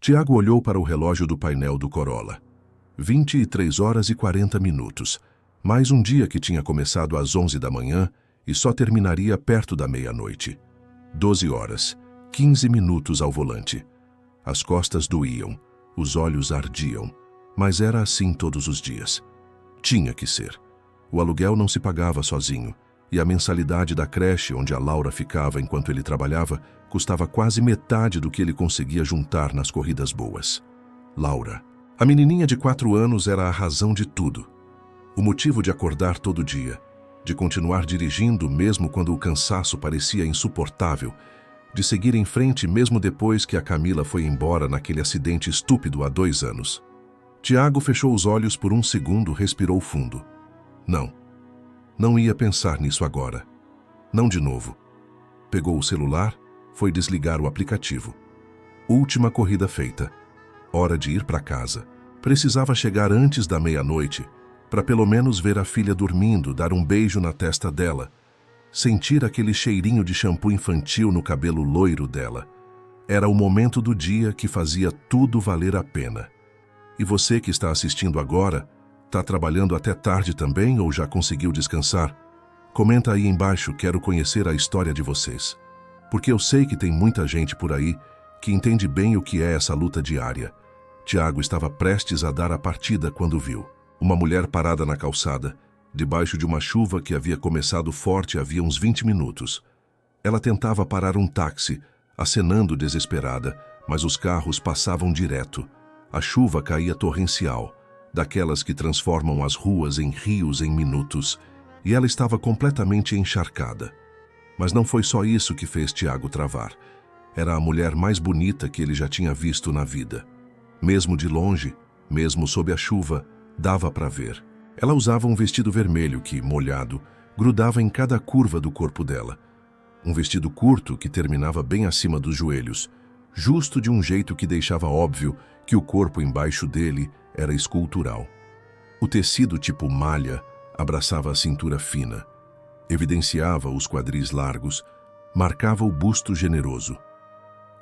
Tiago olhou para o relógio do painel do Corolla. 23 horas e 40 minutos. Mais um dia que tinha começado às 11 da manhã e só terminaria perto da meia-noite. 12 horas, 15 minutos ao volante. As costas doíam, os olhos ardiam, mas era assim todos os dias. Tinha que ser. O aluguel não se pagava sozinho, e a mensalidade da creche onde a Laura ficava enquanto ele trabalhava custava quase metade do que ele conseguia juntar nas corridas boas. Laura. A menininha de 4 anos era a razão de tudo. O motivo de acordar todo dia, de continuar dirigindo mesmo quando o cansaço parecia insuportável, de seguir em frente mesmo depois que a Camila foi embora naquele acidente estúpido há 2 anos. Tiago fechou os olhos por um segundo, respirou fundo. Não ia pensar nisso agora. Não de novo. Pegou o celular, foi desligar o aplicativo. Última corrida feita. Hora de ir para casa. Precisava chegar antes da meia-noite, para pelo menos ver a filha dormindo, dar um beijo na testa dela, sentir aquele cheirinho de shampoo infantil no cabelo loiro dela. Era o momento do dia que fazia tudo valer a pena. E você que está assistindo agora, está trabalhando até tarde também ou já conseguiu descansar? Comenta aí embaixo, quero conhecer a história de vocês. Porque eu sei que tem muita gente por aí que entende bem o que é essa luta diária. Tiago estava prestes a dar a partida quando viu uma mulher parada na calçada, debaixo de uma chuva que havia começado forte havia uns 20 minutos. Ela tentava parar um táxi, acenando desesperada, mas os carros passavam direto. A chuva caía torrencial, daquelas que transformam as ruas em rios em minutos, e ela estava completamente encharcada. Mas não foi só isso que fez Tiago travar. Era a mulher mais bonita que ele já tinha visto na vida. Mesmo de longe, mesmo sob a chuva, dava para ver. Ela usava um vestido vermelho que, molhado, grudava em cada curva do corpo dela. Um vestido curto que terminava bem acima dos joelhos, justo de um jeito que deixava óbvio que o corpo embaixo dele era escultural. O tecido tipo malha abraçava a cintura fina, evidenciava os quadris largos, marcava o busto generoso.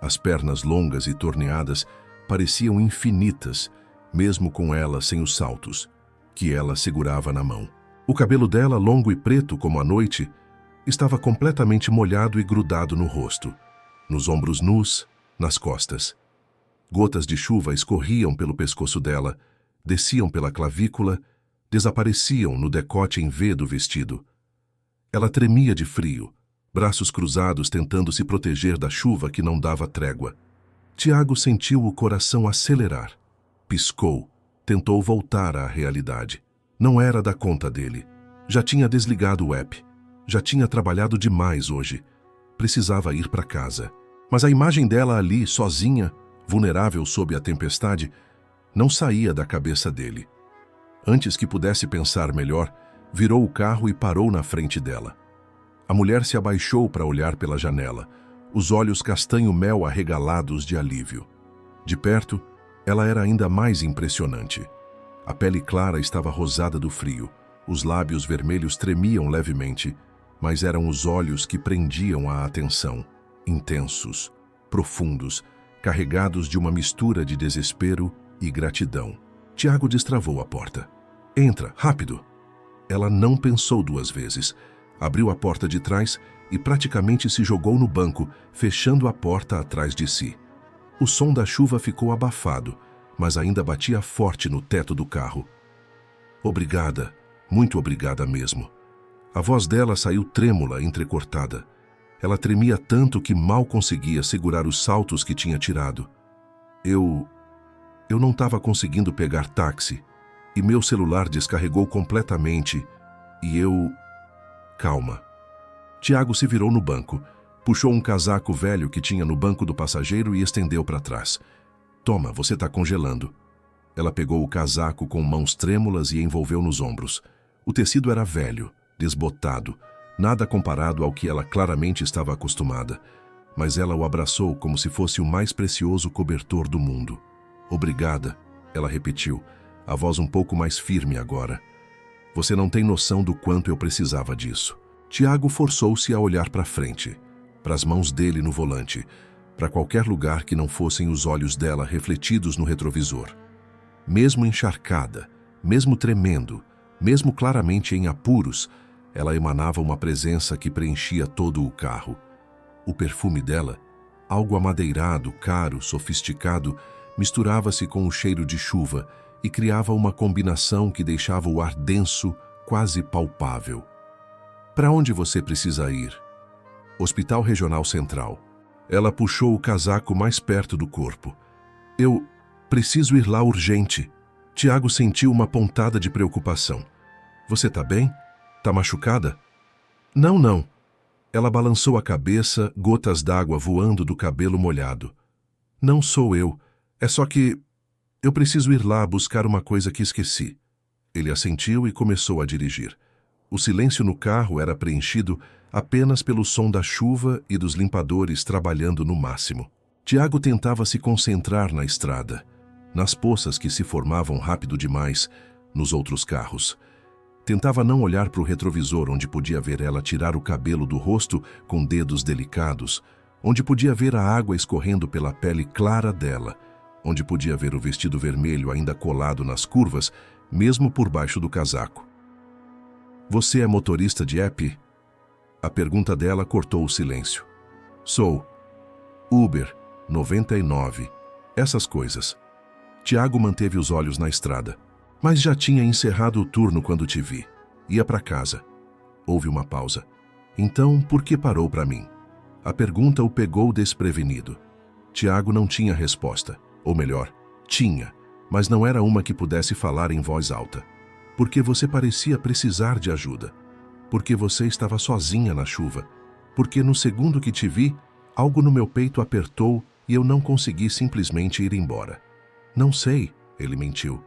As pernas longas e torneadas pareciam infinitas, mesmo com ela sem os saltos, que ela segurava na mão. O cabelo dela, longo e preto como a noite, estava completamente molhado e grudado no rosto, nos ombros nus, nas costas. Gotas de chuva escorriam pelo pescoço dela, desciam pela clavícula, desapareciam no decote em V do vestido. Ela tremia de frio, braços cruzados tentando se proteger da chuva que não dava trégua. Tiago sentiu o coração acelerar. Piscou, tentou voltar à realidade. Não era da conta dele. Já tinha desligado o app. Já tinha trabalhado demais hoje. Precisava ir para casa. Mas a imagem dela ali, sozinha, vulnerável sob a tempestade, não saía da cabeça dele. Antes que pudesse pensar melhor, virou o carro e parou na frente dela. A mulher se abaixou para olhar pela janela, os olhos castanho-mel arregalados de alívio. De perto, ela era ainda mais impressionante. A pele clara estava rosada do frio, os lábios vermelhos tremiam levemente, mas eram os olhos que prendiam a atenção, intensos, profundos, carregados de uma mistura de desespero e gratidão. Tiago destravou a porta. Entra, rápido! Ela não pensou 2 vezes. Abriu a porta de trás e praticamente se jogou no banco, fechando a porta atrás de si. O som da chuva ficou abafado, mas ainda batia forte no teto do carro. Obrigada, muito obrigada mesmo. A voz dela saiu trêmula, entrecortada. Ela tremia tanto que mal conseguia segurar os saltos que tinha tirado. Eu não estava conseguindo pegar táxi, e meu celular descarregou completamente, e eu... Calma. Tiago se virou no banco, puxou um casaco velho que tinha no banco do passageiro e estendeu para trás. Toma, você está congelando. Ela pegou o casaco com mãos trêmulas e envolveu nos ombros. O tecido era velho, desbotado, nada comparado ao que ela claramente estava acostumada, mas ela o abraçou como se fosse o mais precioso cobertor do mundo. Obrigada, ela repetiu, a voz um pouco mais firme agora. Você não tem noção do quanto eu precisava disso. Tiago forçou-se a olhar para frente, para as mãos dele no volante, para qualquer lugar que não fossem os olhos dela refletidos no retrovisor. Mesmo encharcada, mesmo tremendo, mesmo claramente em apuros, ela emanava uma presença que preenchia todo o carro. O perfume dela, algo amadeirado, caro, sofisticado, misturava-se com o cheiro de chuva e criava uma combinação que deixava o ar denso, quase palpável. Para onde você precisa ir? Hospital Regional Central. Ela puxou o casaco mais perto do corpo. Eu preciso ir lá urgente. Tiago sentiu uma pontada de preocupação. Você tá bem? Tá machucada? Não, não. Ela balançou a cabeça, gotas d'água voando do cabelo molhado. Não sou eu. É só que eu preciso ir lá buscar uma coisa que esqueci. Ele assentiu e começou a dirigir. O silêncio no carro era preenchido apenas pelo som da chuva e dos limpadores trabalhando no máximo. Tiago tentava se concentrar na estrada, nas poças que se formavam rápido demais nos outros carros. Tentava não olhar para o retrovisor, onde podia ver ela tirar o cabelo do rosto com dedos delicados, onde podia ver a água escorrendo pela pele clara dela, onde podia ver o vestido vermelho ainda colado nas curvas, mesmo por baixo do casaco. Você é motorista de app? A pergunta dela cortou o silêncio. Sou. Uber, 99. Essas coisas. Tiago manteve os olhos na estrada. Mas já tinha encerrado o turno quando te vi. Ia para casa. Houve uma pausa. Então, por que parou para mim? A pergunta o pegou desprevenido. Tiago não tinha resposta. Ou melhor, tinha, mas não era uma que pudesse falar em voz alta. Porque você parecia precisar de ajuda. Porque você estava sozinha na chuva. Porque no segundo que te vi, algo no meu peito apertou e eu não consegui simplesmente ir embora. Não sei, ele mentiu.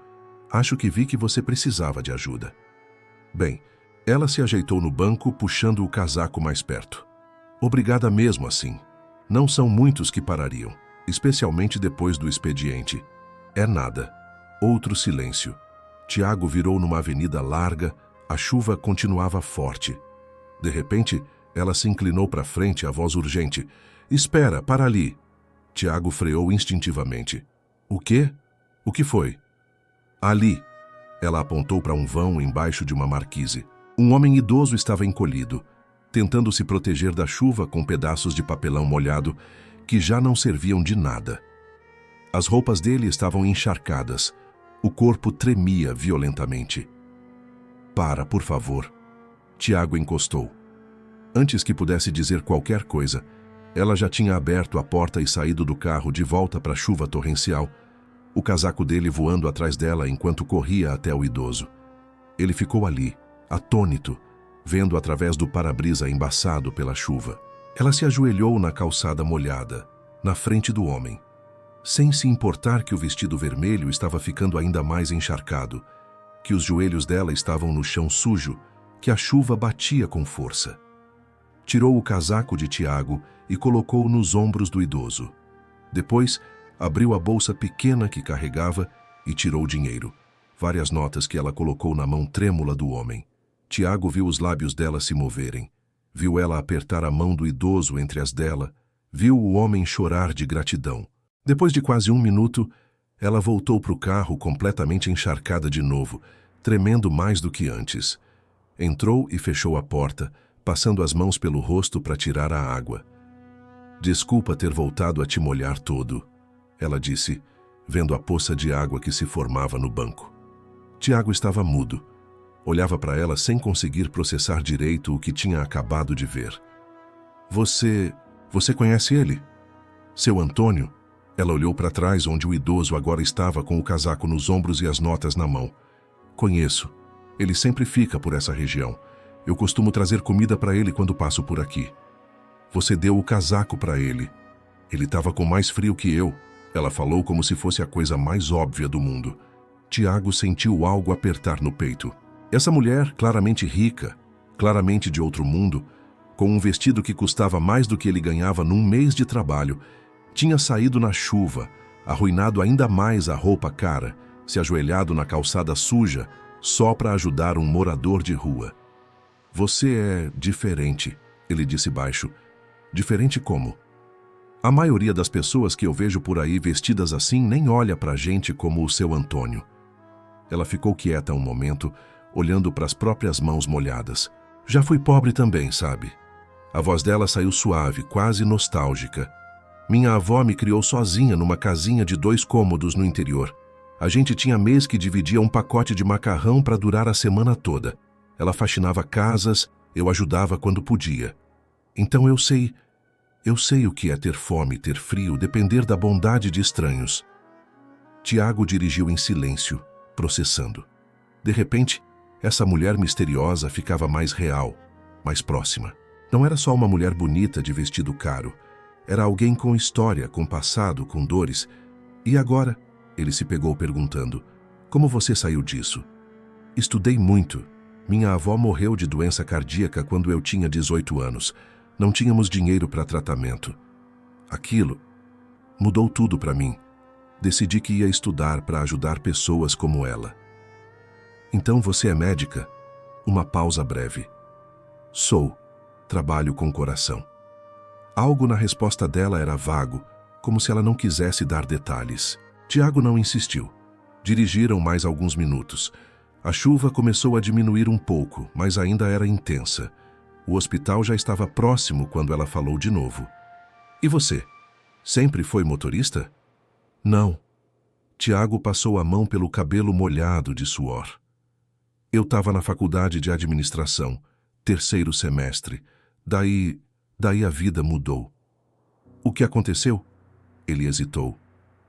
Acho que vi que você precisava de ajuda. Bem, ela se ajeitou no banco, puxando o casaco mais perto. Obrigada mesmo assim. Não são muitos que parariam, especialmente depois do expediente. É nada. Outro silêncio. Tiago virou numa avenida larga, a chuva continuava forte. De repente, ela se inclinou para frente, a voz urgente. Espera, para ali. Tiago freou instintivamente. O quê? O que foi? Ali. Ela apontou para um vão embaixo de uma marquise. Um homem idoso estava encolhido, tentando se proteger da chuva com pedaços de papelão molhado que já não serviam de nada. As roupas dele estavam encharcadas. O corpo tremia violentamente. Para, por favor. Tiago encostou. Antes que pudesse dizer qualquer coisa, ela já tinha aberto a porta e saído do carro de volta para a chuva torrencial, o casaco dele voando atrás dela enquanto corria até o idoso. Ele ficou ali, atônito, vendo através do para-brisa embaçado pela chuva. Ela se ajoelhou na calçada molhada, na frente do homem, sem se importar que o vestido vermelho estava ficando ainda mais encharcado, que os joelhos dela estavam no chão sujo, que a chuva batia com força. Tirou o casaco de Tiago e colocou nos ombros do idoso. Depois, abriu a bolsa pequena que carregava e tirou dinheiro, várias notas que ela colocou na mão trêmula do homem. Tiago viu os lábios dela se moverem, viu ela apertar a mão do idoso entre as dela, viu o homem chorar de gratidão. Depois de quase 1 minuto, ela voltou para o carro completamente encharcada de novo, tremendo mais do que antes. Entrou e fechou a porta, passando as mãos pelo rosto para tirar a água. Desculpa ter voltado a te molhar todo, ela disse, vendo a poça de água que se formava no banco. Tiago estava mudo. Olhava para ela sem conseguir processar direito o que tinha acabado de ver. Você conhece ele? Seu Antônio? Ela olhou para trás, onde o idoso agora estava com o casaco nos ombros e as notas na mão. Conheço. Ele sempre fica por essa região. Eu costumo trazer comida para ele quando passo por aqui. Você deu o casaco para ele. Ele estava com mais frio que eu. Ela falou como se fosse a coisa mais óbvia do mundo. Tiago sentiu algo apertar no peito. Essa mulher, claramente rica, claramente de outro mundo, com um vestido que custava mais do que ele ganhava num mês de trabalho, tinha saído na chuva, arruinado ainda mais a roupa cara, se ajoelhado na calçada suja, só para ajudar um morador de rua. Você é diferente, ele disse baixo. Diferente como? A maioria das pessoas que eu vejo por aí vestidas assim nem olha pra gente como o seu Antônio. Ela ficou quieta um momento, olhando para as próprias mãos molhadas. Já fui pobre também, sabe? A voz dela saiu suave, quase nostálgica. Minha avó me criou sozinha numa casinha de 2 cômodos no interior. A gente tinha mês que dividia um pacote de macarrão para durar a semana toda. Ela faxinava casas, eu ajudava quando podia. Então eu sei o que é ter fome, ter frio, depender da bondade de estranhos. Tiago dirigiu em silêncio, processando. De repente, essa mulher misteriosa ficava mais real, mais próxima. Não era só uma mulher bonita de vestido caro. Era alguém com história, com passado, com dores. E agora? Ele se pegou perguntando: como você saiu disso? Estudei muito. Minha avó morreu de doença cardíaca quando eu tinha 18 anos. Não tínhamos dinheiro para tratamento. Aquilo mudou tudo para mim. Decidi que ia estudar para ajudar pessoas como ela. Então você é médica? Uma pausa breve. Sou. Trabalho com coração. Algo na resposta dela era vago, como se ela não quisesse dar detalhes. Tiago não insistiu. Dirigiram mais alguns minutos. A chuva começou a diminuir um pouco, mas ainda era intensa. O hospital já estava próximo quando ela falou de novo. E você? Sempre foi motorista? Não. Tiago passou a mão pelo cabelo molhado de suor. Eu estava na faculdade de administração, 3º semestre. Daí a vida mudou. O que aconteceu? Ele hesitou.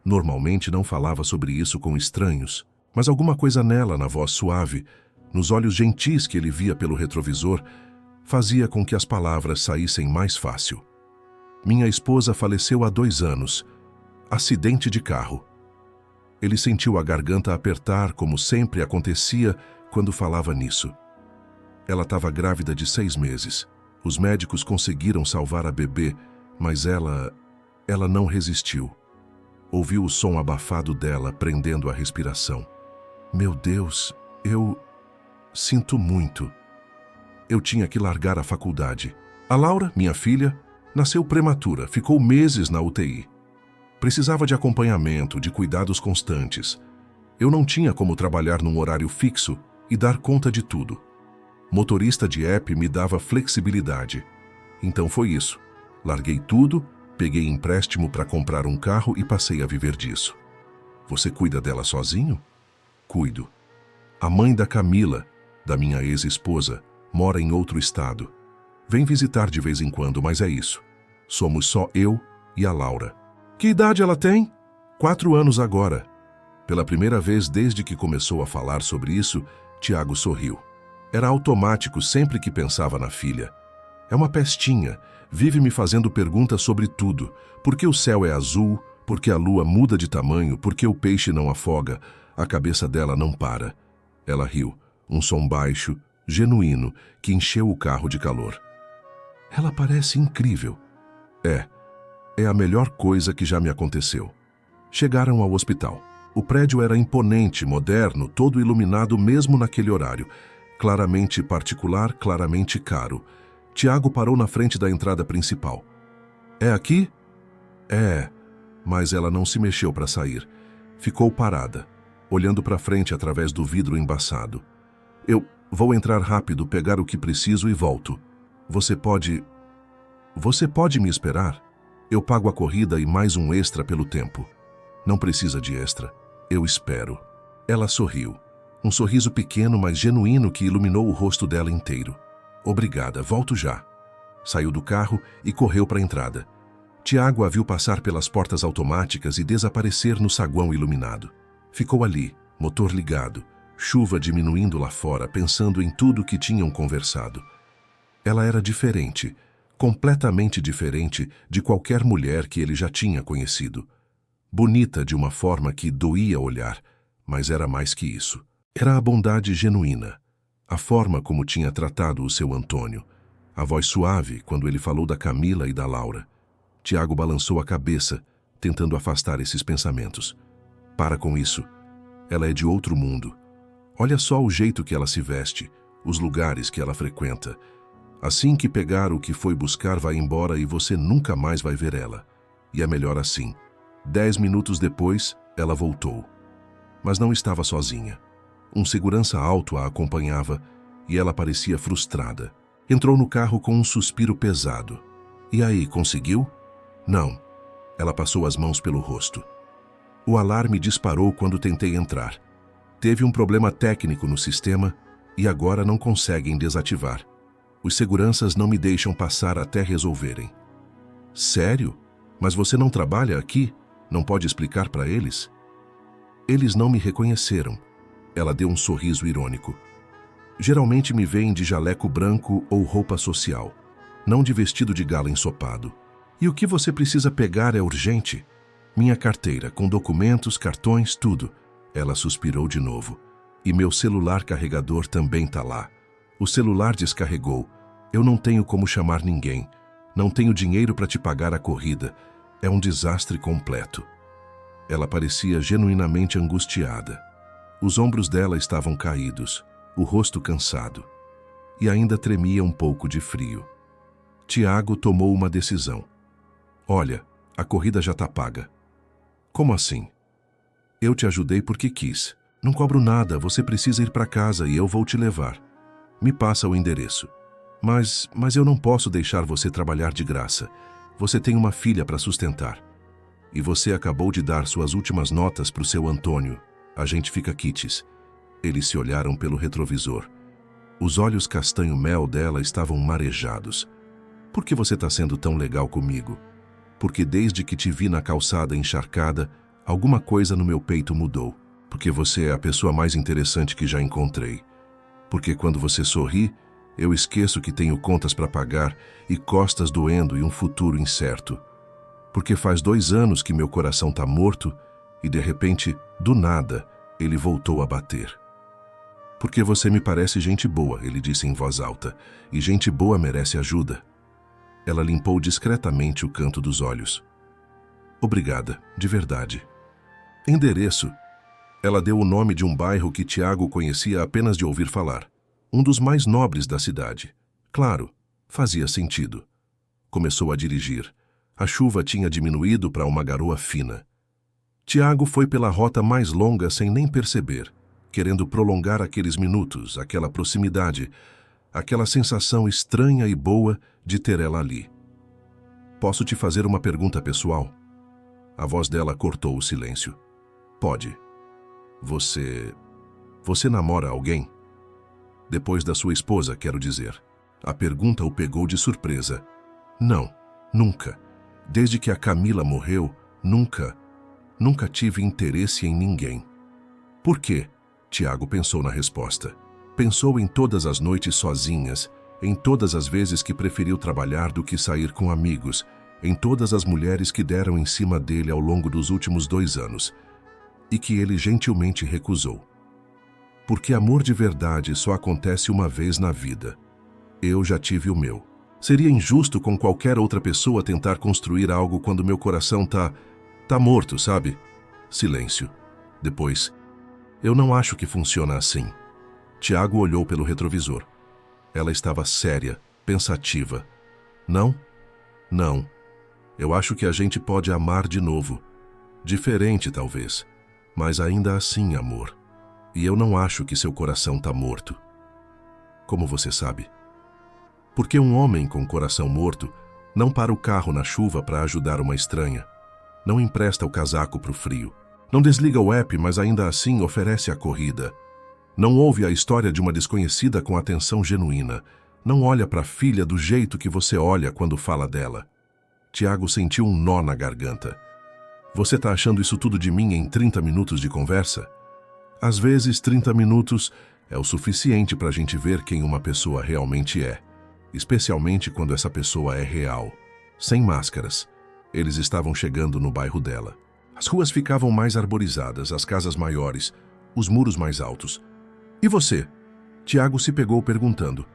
Normalmente não falava sobre isso com estranhos, mas alguma coisa nela, na voz suave, nos olhos gentis que ele via pelo retrovisor, fazia com que as palavras saíssem mais fácil. Minha esposa faleceu há 2 anos. Acidente de carro. Ele sentiu a garganta apertar, como sempre acontecia quando falava nisso. Ela estava grávida de 6 meses. Os médicos conseguiram salvar a bebê, mas ela não resistiu. Ouviu o som abafado dela, prendendo a respiração. Meu Deus, eu sinto muito. Eu tinha que largar a faculdade. A Laura, minha filha, nasceu prematura, ficou meses na UTI. Precisava de acompanhamento, de cuidados constantes. Eu não tinha como trabalhar num horário fixo e dar conta de tudo. Motorista de app me dava flexibilidade. Então foi isso. Larguei tudo, peguei empréstimo para comprar um carro e passei a viver disso. Você cuida dela sozinho? Cuido. A mãe da Camila, da minha ex-esposa, mora em outro estado. Vem visitar de vez em quando, mas é isso. Somos só eu e a Laura. Que idade ela tem? 4 anos agora. Pela primeira vez desde que começou a falar sobre isso, Tiago sorriu. Era automático sempre que pensava na filha. É uma pestinha, vive me fazendo perguntas sobre tudo. Por que o céu é azul? Por que a lua muda de tamanho? Por que o peixe não afoga? A cabeça dela não para. Ela riu, um som baixo, genuíno, que encheu o carro de calor. Ela parece incrível. É a melhor coisa que já me aconteceu. Chegaram ao hospital. O prédio era imponente, moderno, todo iluminado mesmo naquele horário. Claramente particular, claramente caro. Tiago parou na frente da entrada principal. É aqui? É, mas ela não se mexeu para sair. Ficou parada, olhando para frente através do vidro embaçado. Eu vou entrar rápido, pegar o que preciso e volto. Você pode me esperar? Eu pago a corrida e mais um extra pelo tempo. Não precisa de extra. Eu espero. Ela sorriu. Um sorriso pequeno, mas genuíno que iluminou o rosto dela inteiro. Obrigada, volto já. Saiu do carro e correu para a entrada. Tiago a viu passar pelas portas automáticas e desaparecer no saguão iluminado. Ficou ali, motor ligado, chuva diminuindo lá fora, pensando em tudo que tinham conversado. Ela era diferente, completamente diferente de qualquer mulher que ele já tinha conhecido. Bonita de uma forma que doía olhar, mas era mais que isso. Era a bondade genuína, a forma como tinha tratado o seu Antônio, a voz suave quando ele falou da Camila e da Laura. Tiago balançou a cabeça, tentando afastar esses pensamentos. Para com isso. Ela é de outro mundo. Olha só o jeito que ela se veste, os lugares que ela frequenta. Assim que pegar o que foi buscar, vai embora e você nunca mais vai ver ela. E é melhor assim. 10 minutos depois, ela voltou. Mas não estava sozinha. Um segurança alto a acompanhava e ela parecia frustrada. Entrou no carro com um suspiro pesado. E aí, conseguiu? Não. Ela passou as mãos pelo rosto. O alarme disparou quando tentei entrar. Teve um problema técnico no sistema e agora não conseguem desativar. Os seguranças não me deixam passar até resolverem. Sério? Mas você não trabalha aqui? Não pode explicar para eles? Eles não me reconheceram. Ela deu um sorriso irônico. Geralmente me veem de jaleco branco ou roupa social, não de vestido de gala ensopado. E o que você precisa pegar é urgente? Minha carteira, com documentos, cartões, tudo. Ela suspirou de novo. E meu celular carregador também tá lá. O celular descarregou. Eu não tenho como chamar ninguém. Não tenho dinheiro para te pagar a corrida. É um desastre completo. Ela parecia genuinamente angustiada. Os ombros dela estavam caídos, o rosto cansado. E ainda tremia um pouco de frio. Tiago tomou uma decisão. Olha, a corrida já tá paga. Como assim? Eu te ajudei porque quis. Não cobro nada, você precisa ir para casa e eu vou te levar. Me passa o endereço. Mas eu não posso deixar você trabalhar de graça. Você tem uma filha para sustentar. E você acabou de dar suas últimas notas para o seu Antônio. A gente fica quites. Eles se olharam pelo retrovisor. Os olhos castanho-mel dela estavam marejados. Por que você está sendo tão legal comigo? Porque desde que te vi na calçada encharcada, alguma coisa no meu peito mudou. Porque você é a pessoa mais interessante que já encontrei. Porque quando você sorri, eu esqueço que tenho contas para pagar e costas doendo e um futuro incerto. Porque faz 2 anos que meu coração está morto e, de repente, do nada, ele voltou a bater. Porque você me parece gente boa, ele disse em voz alta, e gente boa merece ajuda. Ela limpou discretamente o canto dos olhos. Obrigada, de verdade. Endereço. Ela deu o nome de um bairro que Tiago conhecia apenas de ouvir falar. Um dos mais nobres da cidade. Claro, fazia sentido. Começou a dirigir. A chuva tinha diminuído para uma garoa fina. Tiago foi pela rota mais longa sem nem perceber, querendo prolongar aqueles minutos, aquela proximidade, aquela sensação estranha e boa de ter ela ali. Posso te fazer uma pergunta pessoal? A voz dela cortou o silêncio. Pode. Você namora alguém? Depois da sua esposa, quero dizer. A pergunta o pegou de surpresa. Não, nunca. Desde que a Camila morreu, nunca tive interesse em ninguém. Por quê? Tiago pensou na resposta. Pensou em todas as noites sozinhas, em todas as vezes que preferiu trabalhar do que sair com amigos, em todas as mulheres que deram em cima dele ao longo dos últimos 2 anos, e que ele gentilmente recusou. Porque amor de verdade só acontece uma vez na vida. Eu já tive o meu. Seria injusto com qualquer outra pessoa tentar construir algo quando meu coração tá morto, sabe? Silêncio. Depois, eu não acho que funciona assim. Tiago olhou pelo retrovisor. Ela estava séria, pensativa. Não? Não. Eu acho que a gente pode amar de novo. Diferente, talvez. Mas ainda assim, amor. E eu não acho que seu coração tá morto. Como você sabe? Porque um homem com coração morto não para o carro na chuva para ajudar uma estranha. Não empresta o casaco para o frio. Não desliga o app, mas ainda assim oferece a corrida. Não ouve a história de uma desconhecida com atenção genuína. Não olha para a filha do jeito que você olha quando fala dela. Tiago sentiu um nó na garganta. Você tá achando isso tudo de mim em 30 minutos de conversa? Às vezes, 30 minutos é o suficiente para a gente ver quem uma pessoa realmente é. Especialmente quando essa pessoa é real. Sem máscaras. Eles estavam chegando no bairro dela. As ruas ficavam mais arborizadas, as casas maiores, os muros mais altos. E você? Tiago se pegou perguntando.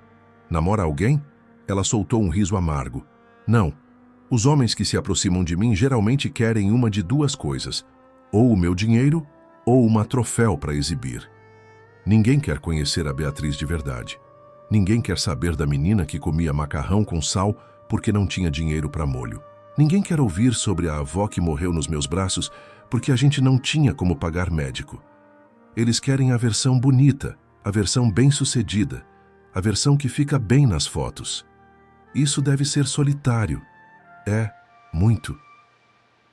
Namora alguém? Ela soltou um riso amargo. Não. Os homens que se aproximam de mim geralmente querem uma de 2 coisas. Ou o meu dinheiro, ou uma troféu para exibir. Ninguém quer conhecer a Beatriz de verdade. Ninguém quer saber da menina que comia macarrão com sal porque não tinha dinheiro para molho. Ninguém quer ouvir sobre a avó que morreu nos meus braços porque a gente não tinha como pagar médico. Eles querem a versão bonita, a versão bem-sucedida, a versão que fica bem nas fotos. Isso deve ser solitário. É, muito.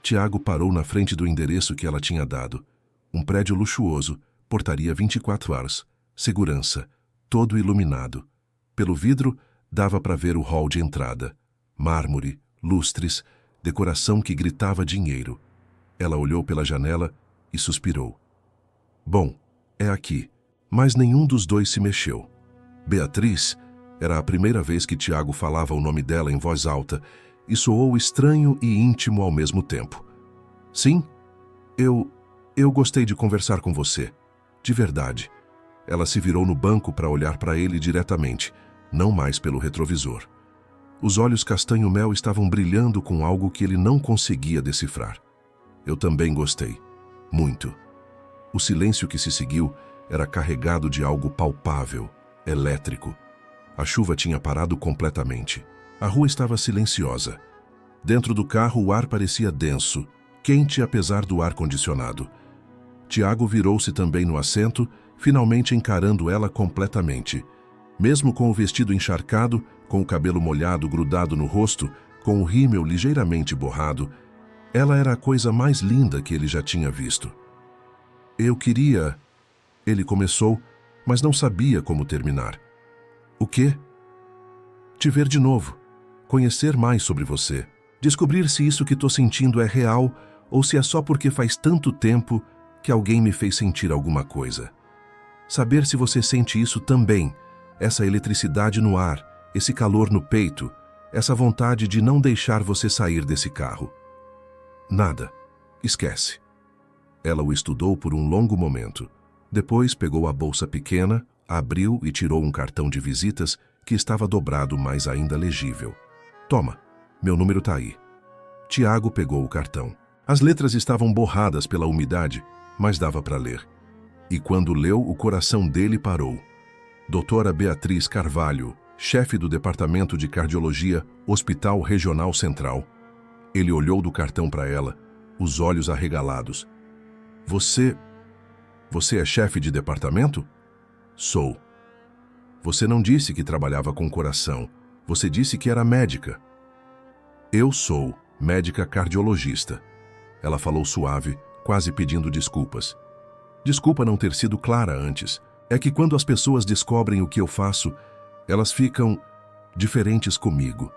Tiago parou na frente do endereço que ela tinha dado. Um prédio luxuoso, portaria 24 horas, segurança, todo iluminado. Pelo vidro, dava para ver o hall de entrada. Mármore, lustres, decoração que gritava dinheiro. Ela olhou pela janela e suspirou. Bom, é aqui. Mas nenhum dos dois se mexeu. Beatriz era a primeira vez que Tiago falava o nome dela em voz alta e soou estranho e íntimo ao mesmo tempo. Sim, eu gostei de conversar com você. De verdade. Ela se virou no banco para olhar para ele diretamente, não mais pelo retrovisor. Os olhos castanho-mel estavam brilhando com algo que ele não conseguia decifrar. Eu também gostei. Muito. O silêncio que se seguiu era carregado de algo palpável, elétrico. A chuva tinha parado completamente. A rua estava silenciosa. Dentro do carro o ar parecia denso, quente apesar do ar-condicionado. Tiago virou-se também no assento, finalmente encarando ela completamente. Mesmo com o vestido encharcado, com o cabelo molhado grudado no rosto, com o rímel ligeiramente borrado, ela era a coisa mais linda que ele já tinha visto. Eu queria... Ele começou, mas não sabia como terminar. O quê? Te ver de novo. Conhecer mais sobre você. Descobrir se isso que estou sentindo é real ou se é só porque faz tanto tempo que alguém me fez sentir alguma coisa. Saber se você sente isso também, essa eletricidade no ar, esse calor no peito, essa vontade de não deixar você sair desse carro. Nada. Esquece. Ela o estudou por um longo momento. Depois pegou a bolsa pequena, abriu e tirou um cartão de visitas que estava dobrado, mas ainda legível. Toma, meu número está aí. Tiago pegou o cartão. As letras estavam borradas pela umidade, mas dava para ler. E quando leu, o coração dele parou. Doutora Beatriz Carvalho, chefe do Departamento de Cardiologia, Hospital Regional Central. Ele olhou do cartão para ela, os olhos arregalados. Você é chefe de departamento? Sou. Você não disse que trabalhava com coração. Você disse que era médica. Eu sou médica cardiologista. Ela falou suave, quase pedindo desculpas. Desculpa não ter sido clara antes. É que quando as pessoas descobrem o que eu faço, elas ficam diferentes comigo.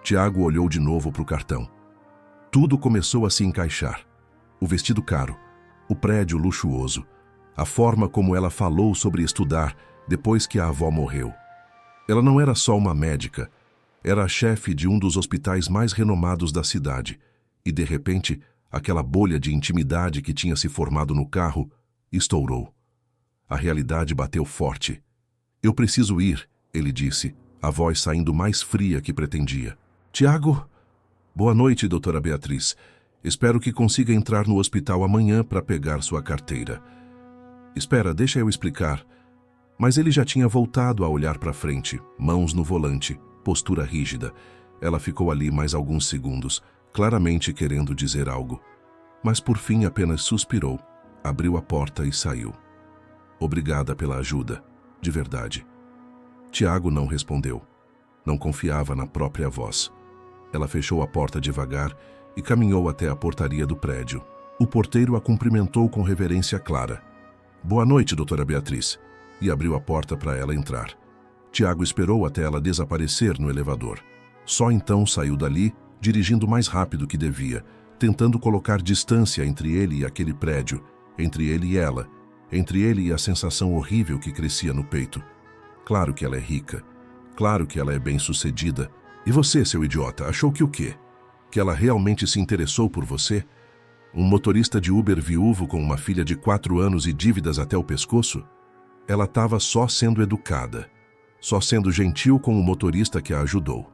Tiago olhou de novo para o cartão. Tudo começou a se encaixar. O vestido caro, o prédio luxuoso, a forma como ela falou sobre estudar depois que a avó morreu. Ela não era só uma médica, era a chefe de um dos hospitais mais renomados da cidade. E, de repente, aquela bolha de intimidade que tinha se formado no carro estourou. A realidade bateu forte. Eu preciso ir, ele disse, a voz saindo mais fria que pretendia. Tiago? Boa noite, doutora Beatriz. Espero que consiga entrar no hospital amanhã para pegar sua carteira. Espera, deixa eu explicar. Mas ele já tinha voltado a olhar para frente, mãos no volante, postura rígida. Ela ficou ali mais alguns segundos, claramente querendo dizer algo. Mas por fim apenas suspirou, abriu a porta e saiu. Obrigada pela ajuda, de verdade. Tiago não respondeu. Não confiava na própria voz. Ela fechou a porta devagar e caminhou até a portaria do prédio. O porteiro a cumprimentou com reverência clara. Boa noite, doutora Beatriz. E abriu a porta para ela entrar. Tiago esperou até ela desaparecer no elevador. Só então saiu dali, dirigindo mais rápido que devia, tentando colocar distância entre ele e aquele prédio, entre ele e ela, entre ele e a sensação horrível que crescia no peito. Claro que ela é rica. Claro que ela é bem-sucedida. E você, seu idiota, achou que o quê? Que ela realmente se interessou por você? Um motorista de Uber viúvo com uma filha de 4 anos e dívidas até o pescoço? Ela estava só sendo educada, só sendo gentil com o motorista que a ajudou.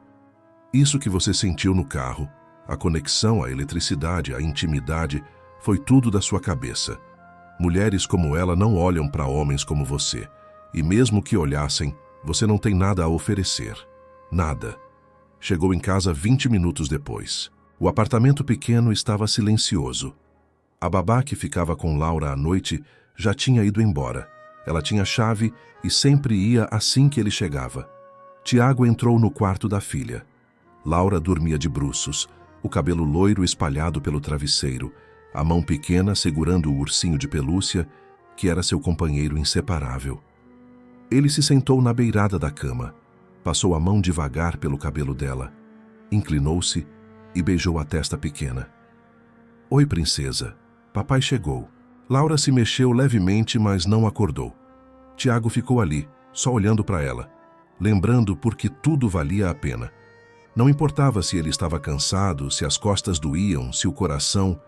Isso que você sentiu no carro, a conexão, a eletricidade, a intimidade, foi tudo da sua cabeça. Mulheres como ela não olham para homens como você, e mesmo que olhassem, você não tem nada a oferecer. Nada. Chegou em casa 20 minutos depois. O apartamento pequeno estava silencioso. A babá que ficava com Laura à noite já tinha ido embora. Ela tinha chave e sempre ia assim que ele chegava. Tiago entrou no quarto da filha. Laura dormia de bruços, o cabelo loiro espalhado pelo travesseiro, a mão pequena segurando o ursinho de pelúcia, que era seu companheiro inseparável. Ele se sentou na beirada da cama, passou a mão devagar pelo cabelo dela, inclinou-se e beijou a testa pequena. Oi, princesa. Papai chegou. Laura se mexeu levemente, mas não acordou. Tiago ficou ali, só olhando para ela, lembrando por que tudo valia a pena. Não importava se ele estava cansado, se as costas doíam, se o coração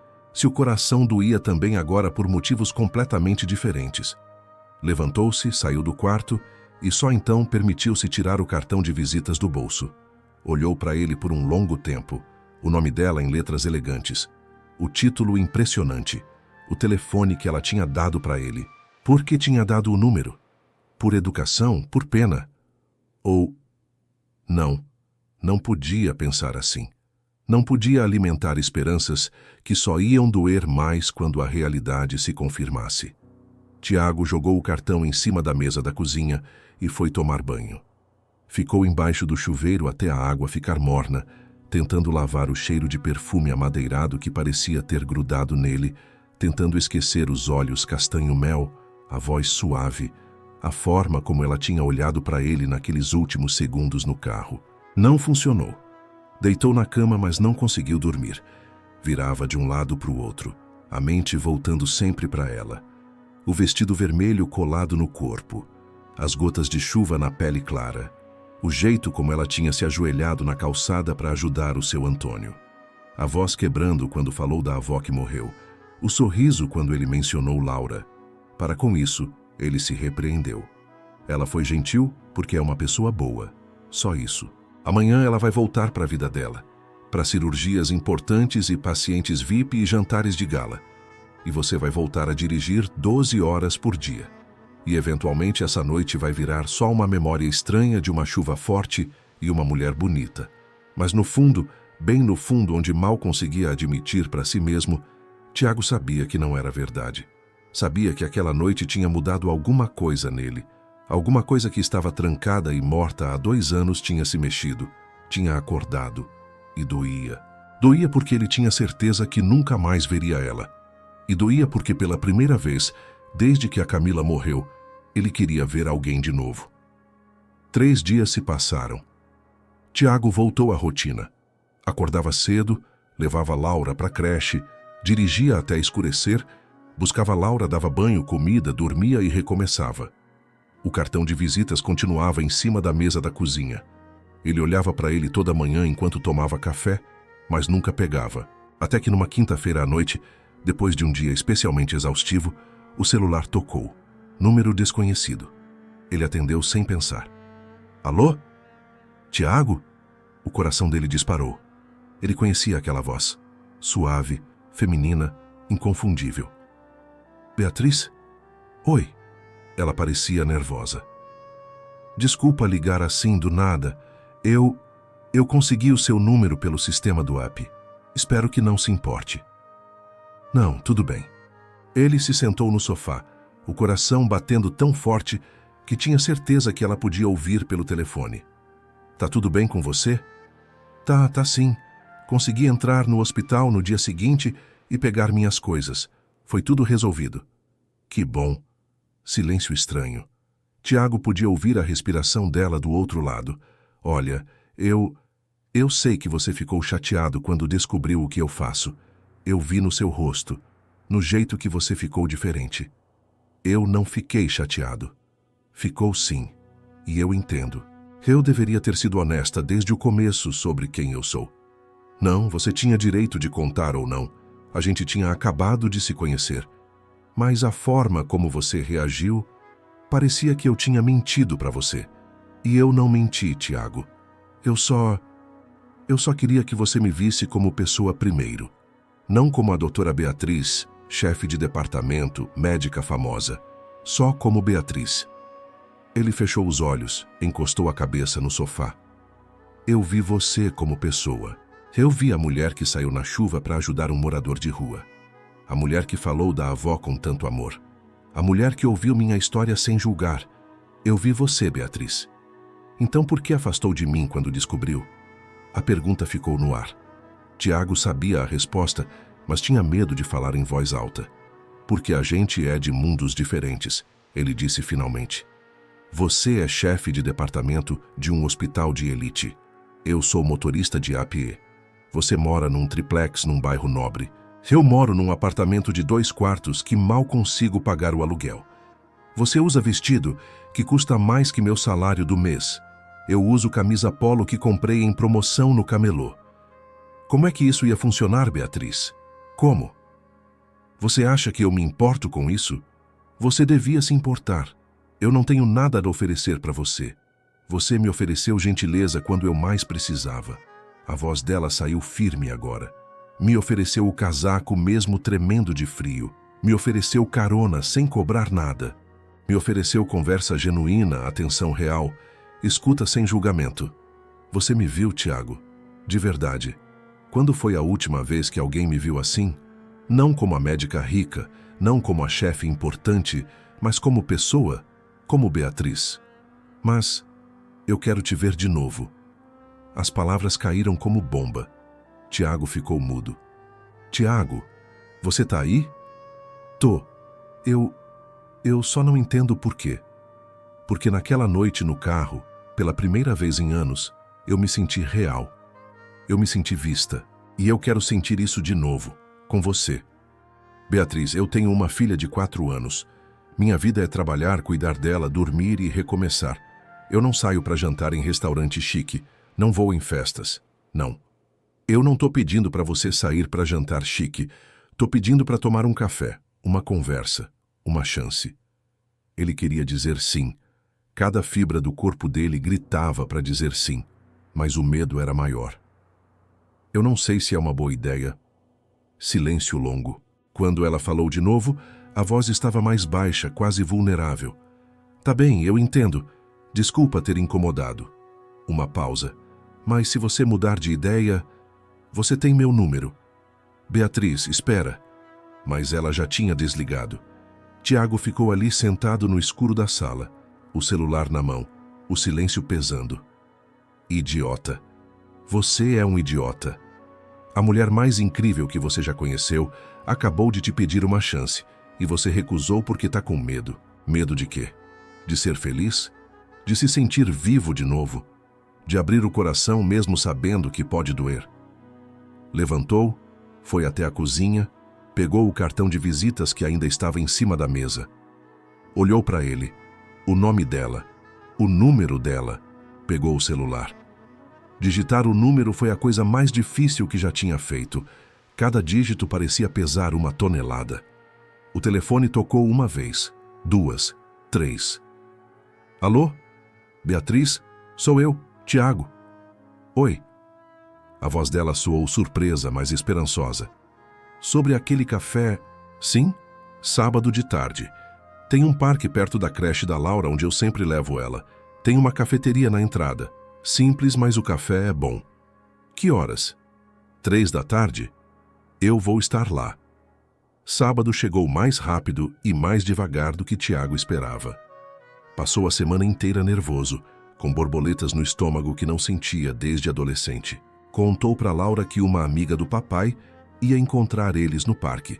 doía também agora por motivos completamente diferentes. Levantou-se, saiu do quarto e só então permitiu-se tirar o cartão de visitas do bolso. Olhou para ele por um longo tempo, o nome dela em letras elegantes, o título impressionante, o telefone que ela tinha dado para ele. Por que tinha dado o número? Por educação? Por pena? Ou... Não podia pensar assim. Não podia alimentar esperanças que só iam doer mais quando a realidade se confirmasse. Tiago jogou o cartão em cima da mesa da cozinha e foi tomar banho. Ficou embaixo do chuveiro até a água ficar morna, tentando lavar o cheiro de perfume amadeirado que parecia ter grudado nele, tentando esquecer os olhos castanho-mel, a voz suave, a forma como ela tinha olhado para ele naqueles últimos segundos no carro. Não funcionou. Deitou na cama, mas não conseguiu dormir. Virava de um lado para o outro, a mente voltando sempre para ela. O vestido vermelho colado no corpo, as gotas de chuva na pele clara, o jeito como ela tinha se ajoelhado na calçada para ajudar o seu Antônio. A voz quebrando quando falou da avó que morreu, o sorriso quando ele mencionou Laura. Para com isso, ele se repreendeu. Ela foi gentil porque é uma pessoa boa. Só isso. Amanhã ela vai voltar para a vida dela, para cirurgias importantes e pacientes VIP e jantares de gala. E você vai voltar a dirigir 12 horas por dia. E eventualmente essa noite vai virar só uma memória estranha de uma chuva forte e uma mulher bonita. Mas no fundo, bem no fundo onde mal conseguia admitir para si mesmo, Tiago sabia que não era verdade. Sabia que aquela noite tinha mudado alguma coisa nele. Alguma coisa que estava trancada e morta há 2 anos tinha se mexido, tinha acordado. E doía. Doía porque ele tinha certeza que nunca mais veria ela. E doía porque pela primeira vez, desde que a Camila morreu, ele queria ver alguém de novo. 3 dias se passaram. Tiago voltou à rotina. Acordava cedo, levava Laura para a creche, dirigia até escurecer, buscava Laura, dava banho, comida, dormia e recomeçava. O cartão de visitas continuava em cima da mesa da cozinha. Ele olhava para ele toda manhã enquanto tomava café, mas nunca pegava. Até que numa quinta-feira à noite, depois de um dia especialmente exaustivo, o celular tocou. Número desconhecido. Ele atendeu sem pensar. Alô? Tiago? O coração dele disparou. Ele conhecia aquela voz. Suave, feminina, inconfundível. Beatriz? Oi. Ela parecia nervosa. Desculpa ligar assim do nada. Eu consegui o seu número pelo sistema do app. Espero que não se importe. Não, tudo bem. Ele se sentou no sofá, o coração batendo tão forte que tinha certeza que ela podia ouvir pelo telefone. Tá tudo bem com você? Tá sim. Consegui entrar no hospital no dia seguinte e pegar minhas coisas. Foi tudo resolvido. Que bom. Silêncio estranho. Tiago podia ouvir a respiração dela do outro lado. Olha, eu sei que você ficou chateado quando descobriu o que eu faço. Eu vi no seu rosto, no jeito que você ficou diferente. Eu não fiquei chateado. Ficou sim, e eu entendo. Eu deveria ter sido honesta desde o começo sobre quem eu sou. Não, você tinha direito de contar ou não. A gente tinha acabado de se conhecer. Mas a forma como você reagiu, parecia que eu tinha mentido para você. E eu não menti, Tiago. Eu só queria que você me visse como pessoa primeiro. Não como a doutora Beatriz, chefe de departamento, médica famosa. Só como Beatriz. Ele fechou os olhos, encostou a cabeça no sofá. Eu vi você como pessoa. Eu vi a mulher que saiu na chuva para ajudar um morador de rua. A mulher que falou da avó com tanto amor. A mulher que ouviu minha história sem julgar. Eu vi você, Beatriz. Então por que afastou de mim quando descobriu? A pergunta ficou no ar. Tiago sabia a resposta, mas tinha medo de falar em voz alta. Porque a gente é de mundos diferentes, ele disse finalmente. Você é chefe de departamento de um hospital de elite. Eu sou motorista de a pé. Você mora num triplex num bairro nobre. Eu moro num apartamento de 2 quartos que mal consigo pagar o aluguel. Você usa vestido que custa mais que meu salário do mês. Eu uso camisa polo que comprei em promoção no camelô. Como é que isso ia funcionar, Beatriz? Como? Você acha que eu me importo com isso? Você devia se importar. Eu não tenho nada a oferecer para você. Você me ofereceu gentileza quando eu mais precisava. A voz dela saiu firme agora. Me ofereceu o casaco mesmo tremendo de frio. Me ofereceu carona sem cobrar nada. Me ofereceu conversa genuína, atenção real, escuta sem julgamento. Você me viu, Tiago? De verdade. Quando foi a última vez que alguém me viu assim? Não como a médica rica, não como a chefe importante, mas como pessoa, como Beatriz. Mas eu quero te ver de novo. As palavras caíram como bomba. Tiago ficou mudo. Tiago, você tá aí? Tô. Eu só não entendo por quê. Porque naquela noite no carro, pela primeira vez em anos, eu me senti real. Eu me senti vista. E eu quero sentir isso de novo, com você. Beatriz, eu tenho uma filha de 4 anos. Minha vida é trabalhar, cuidar dela, dormir e recomeçar. Eu não saio para jantar em restaurante chique. Não vou em festas. Não. Eu não tô pedindo para você sair para jantar chique. Tô pedindo para tomar um café, uma conversa, uma chance. Ele queria dizer sim. Cada fibra do corpo dele gritava para dizer sim, mas o medo era maior. Eu não sei se é uma boa ideia. Silêncio longo. Quando ela falou de novo, a voz estava mais baixa, quase vulnerável. Tá bem, eu entendo. Desculpa ter incomodado. Uma pausa. Mas se você mudar de ideia, você tem meu número. Beatriz, espera. Mas ela já tinha desligado. Tiago ficou ali sentado no escuro da sala, o celular na mão, o silêncio pesando. Idiota. Você é um idiota. A mulher mais incrível que você já conheceu acabou de te pedir uma chance e você recusou porque tá com medo. Medo de quê? De ser feliz? De se sentir vivo de novo? De abrir o coração mesmo sabendo que pode doer? Levantou, foi até a cozinha, pegou o cartão de visitas que ainda estava em cima da mesa. Olhou para ele, o nome dela, o número dela, pegou o celular. Digitar o número foi a coisa mais difícil que já tinha feito. Cada dígito parecia pesar uma tonelada. O telefone tocou uma vez, 2, 3. Alô? Beatriz? Sou eu, Tiago. Oi. A voz dela soou surpresa, mas esperançosa. Sobre aquele café... Sim, sábado de tarde. Tem um parque perto da creche da Laura onde eu sempre levo ela. Tem uma cafeteria na entrada. Simples, mas o café é bom. Que horas? 3 da tarde? Eu vou estar lá. Sábado chegou mais rápido e mais devagar do que Tiago esperava. Passou a semana inteira nervoso, com borboletas no estômago que não sentia desde adolescente. Contou para Laura que uma amiga do papai ia encontrar eles no parque.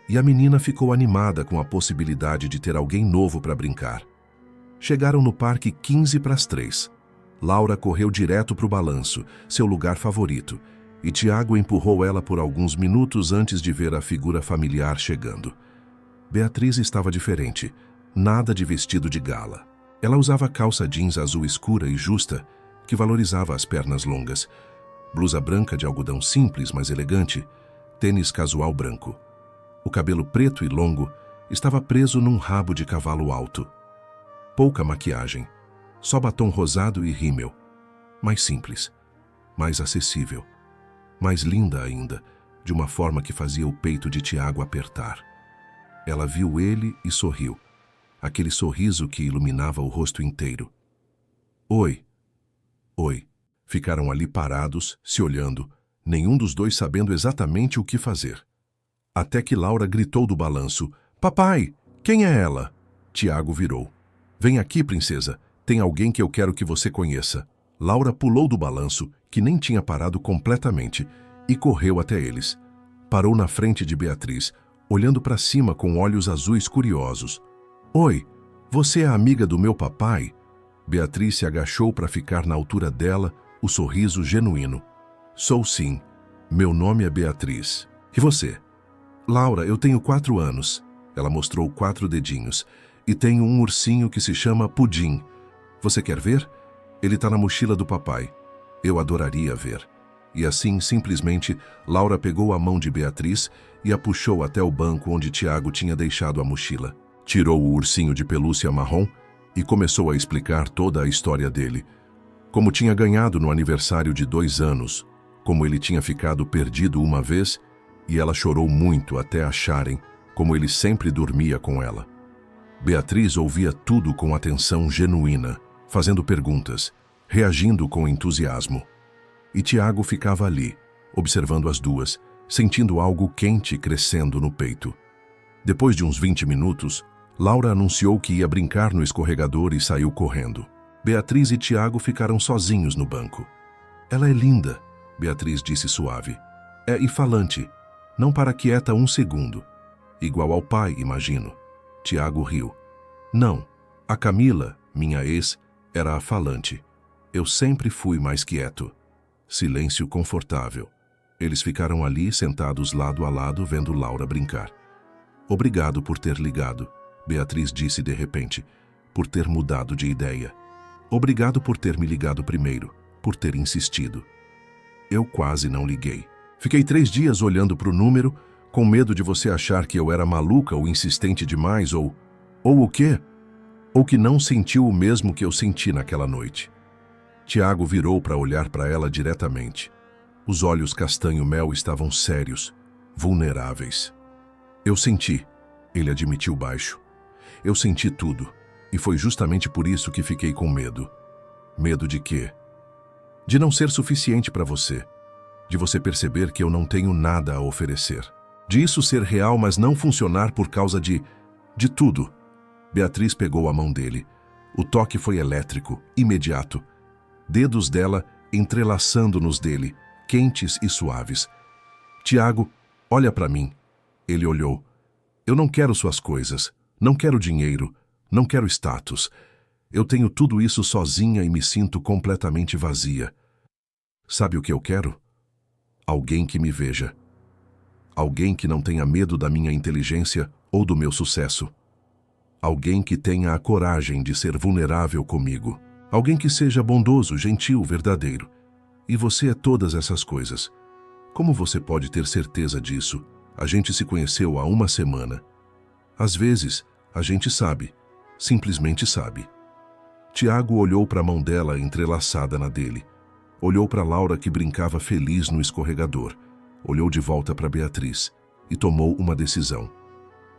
E a menina ficou animada com a possibilidade de ter alguém novo para brincar. Chegaram no parque 15 para as 3. Laura correu direto para o balanço, seu lugar favorito, e Tiago empurrou ela por alguns minutos antes de ver a figura familiar chegando. Beatriz estava diferente, nada de vestido de gala. Ela usava calça jeans azul escura e justa, que valorizava as pernas longas, blusa branca de algodão simples, mas elegante, tênis casual branco. O cabelo preto e longo estava preso num rabo de cavalo alto. Pouca maquiagem, só batom rosado e rímel. Mais simples, mais acessível, mais linda ainda, de uma forma que fazia o peito de Tiago apertar. Ela viu ele e sorriu, aquele sorriso que iluminava o rosto inteiro. Oi. Oi. Ficaram ali parados, se olhando, nenhum dos dois sabendo exatamente o que fazer. Até que Laura gritou do balanço: "Papai, quem é ela?" Tiago virou. "Vem aqui, princesa. Tem alguém que eu quero que você conheça." Laura pulou do balanço, que nem tinha parado completamente, e correu até eles. Parou na frente de Beatriz, olhando para cima com olhos azuis curiosos. "Oi, você é a amiga do meu papai?" Beatriz se agachou para ficar na altura dela, o sorriso genuíno. "Sou sim. Meu nome é Beatriz. E você?" "Laura, eu tenho 4 anos." Ela mostrou 4 dedinhos. "E tenho um ursinho que se chama Pudim. Você quer ver? Ele está na mochila do papai. Eu adoraria ver." E assim, simplesmente, Laura pegou a mão de Beatriz e a puxou até o banco onde Tiago tinha deixado a mochila. Tirou o ursinho de pelúcia marrom e começou a explicar toda a história dele. Como tinha ganhado no aniversário de 2 anos, como ele tinha ficado perdido uma vez, e ela chorou muito até acharem como ele sempre dormia com ela. Beatriz ouvia tudo com atenção genuína, fazendo perguntas, reagindo com entusiasmo. E Tiago ficava ali, observando as duas, sentindo algo quente crescendo no peito. Depois de uns 20 minutos, Laura anunciou que ia brincar no escorregador e saiu correndo. Beatriz e Tiago ficaram sozinhos no banco. "Ela é linda", Beatriz disse suave. "É e falante. Não para quieta um segundo. Igual ao pai, imagino." Tiago riu. "Não, a Camila, minha ex, era a falante. Eu sempre fui mais quieto." Silêncio confortável. Eles ficaram ali, sentados lado a lado, vendo Laura brincar. "Obrigado por ter ligado", Beatriz disse de repente, "por ter mudado de ideia. Obrigado por ter me ligado primeiro, por ter insistido." "Eu quase não liguei. Fiquei 3 dias olhando para o número, com medo de você achar que eu era maluca ou insistente demais, ou o quê? Ou que não sentiu o mesmo que eu senti naquela noite." Tiago virou para olhar para ela diretamente. Os olhos castanho-mel estavam sérios, vulneráveis. "Eu senti", ele admitiu baixo. "Eu senti tudo, e foi justamente por isso que fiquei com medo." "Medo de quê?" "De não ser suficiente para você. De você perceber que eu não tenho nada a oferecer. De isso ser real, mas não funcionar por causa de tudo." Beatriz pegou a mão dele. O toque foi elétrico, imediato. Dedos dela entrelaçando nos dele, quentes e suaves. "Tiago, olha para mim." Ele olhou. "Eu não quero suas coisas, não quero dinheiro, não quero status. Eu tenho tudo isso sozinha e me sinto completamente vazia. Sabe o que eu quero? Alguém que me veja. Alguém que não tenha medo da minha inteligência ou do meu sucesso. Alguém que tenha a coragem de ser vulnerável comigo. Alguém que seja bondoso, gentil, verdadeiro. E você é todas essas coisas. Como você pode ter certeza disso? A gente se conheceu há 1 semana. Às vezes, a gente sabe. Simplesmente sabe." Tiago olhou para a mão dela entrelaçada na dele. Olhou para Laura que brincava feliz no escorregador. Olhou de volta para Beatriz e tomou uma decisão.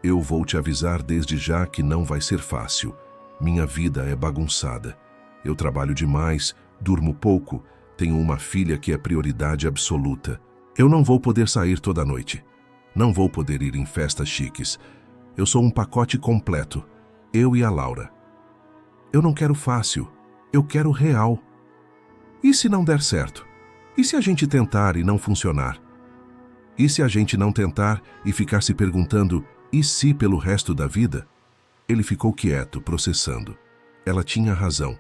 "Eu vou te avisar desde já que não vai ser fácil. Minha vida é bagunçada. Eu trabalho demais, durmo pouco, tenho uma filha que é prioridade absoluta. Eu não vou poder sair toda noite. Não vou poder ir em festas chiques. Eu sou um pacote completo, eu e a Laura. Eu não quero fácil, eu quero real. E se não der certo? E se a gente tentar e não funcionar? E se a gente não tentar e ficar se perguntando, e se pelo resto da vida?" Ele ficou quieto, processando. Ela tinha razão.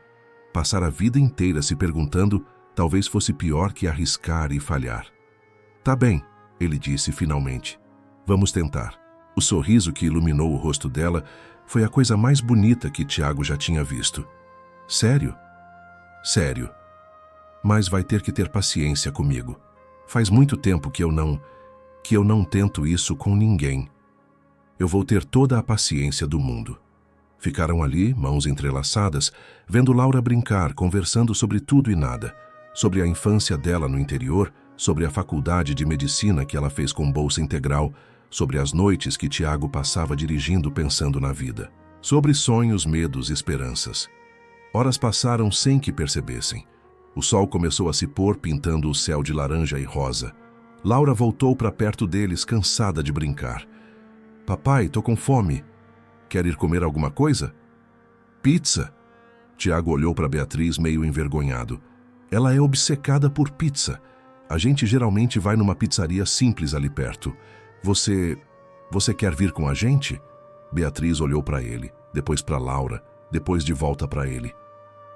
Passar a vida inteira se perguntando talvez fosse pior que arriscar e falhar. "Tá bem", ele disse finalmente. "Vamos tentar." O sorriso que iluminou o rosto dela foi a coisa mais bonita que Tiago já tinha visto. "Sério?" "Sério. Mas vai ter que ter paciência comigo. Faz muito tempo que eu não tento isso com ninguém. Eu vou ter toda a paciência do mundo." Ficaram ali, mãos entrelaçadas, vendo Laura brincar, conversando sobre tudo e nada. Sobre a infância dela no interior, sobre a faculdade de medicina que ela fez com bolsa integral, sobre as noites que Tiago passava dirigindo pensando na vida. Sobre sonhos, medos e esperanças. Horas passaram sem que percebessem. O sol começou a se pôr, pintando o céu de laranja e rosa. Laura voltou para perto deles, cansada de brincar. Papai, tô com fome. Quer ir comer alguma coisa? Pizza. Tiago olhou para Beatriz meio envergonhado. Ela é obcecada por pizza. A gente geralmente vai numa pizzaria simples ali perto. Você quer vir com a gente? Beatriz olhou para ele, depois para Laura, depois de volta para ele.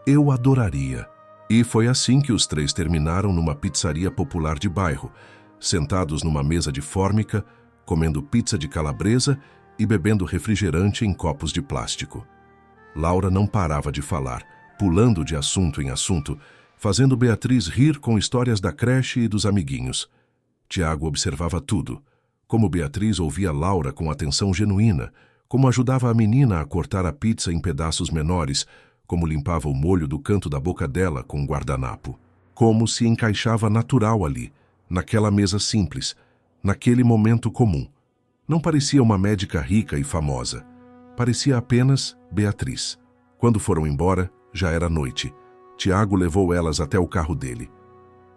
Eu adoraria. E foi assim que os três terminaram numa pizzaria popular de bairro, sentados numa mesa de fórmica, comendo pizza de calabresa e bebendo refrigerante em copos de plástico. Laura não parava de falar, pulando de assunto em assunto, fazendo Beatriz rir com histórias da creche e dos amiguinhos. Tiago observava tudo, como Beatriz ouvia Laura com atenção genuína, como ajudava a menina a cortar a pizza em pedaços menores, como limpava o molho do canto da boca dela com um guardanapo. Como se encaixava natural ali, naquela mesa simples, naquele momento comum. Não parecia uma médica rica e famosa. Parecia apenas Beatriz. Quando foram embora, já era noite. Tiago levou elas até o carro dele.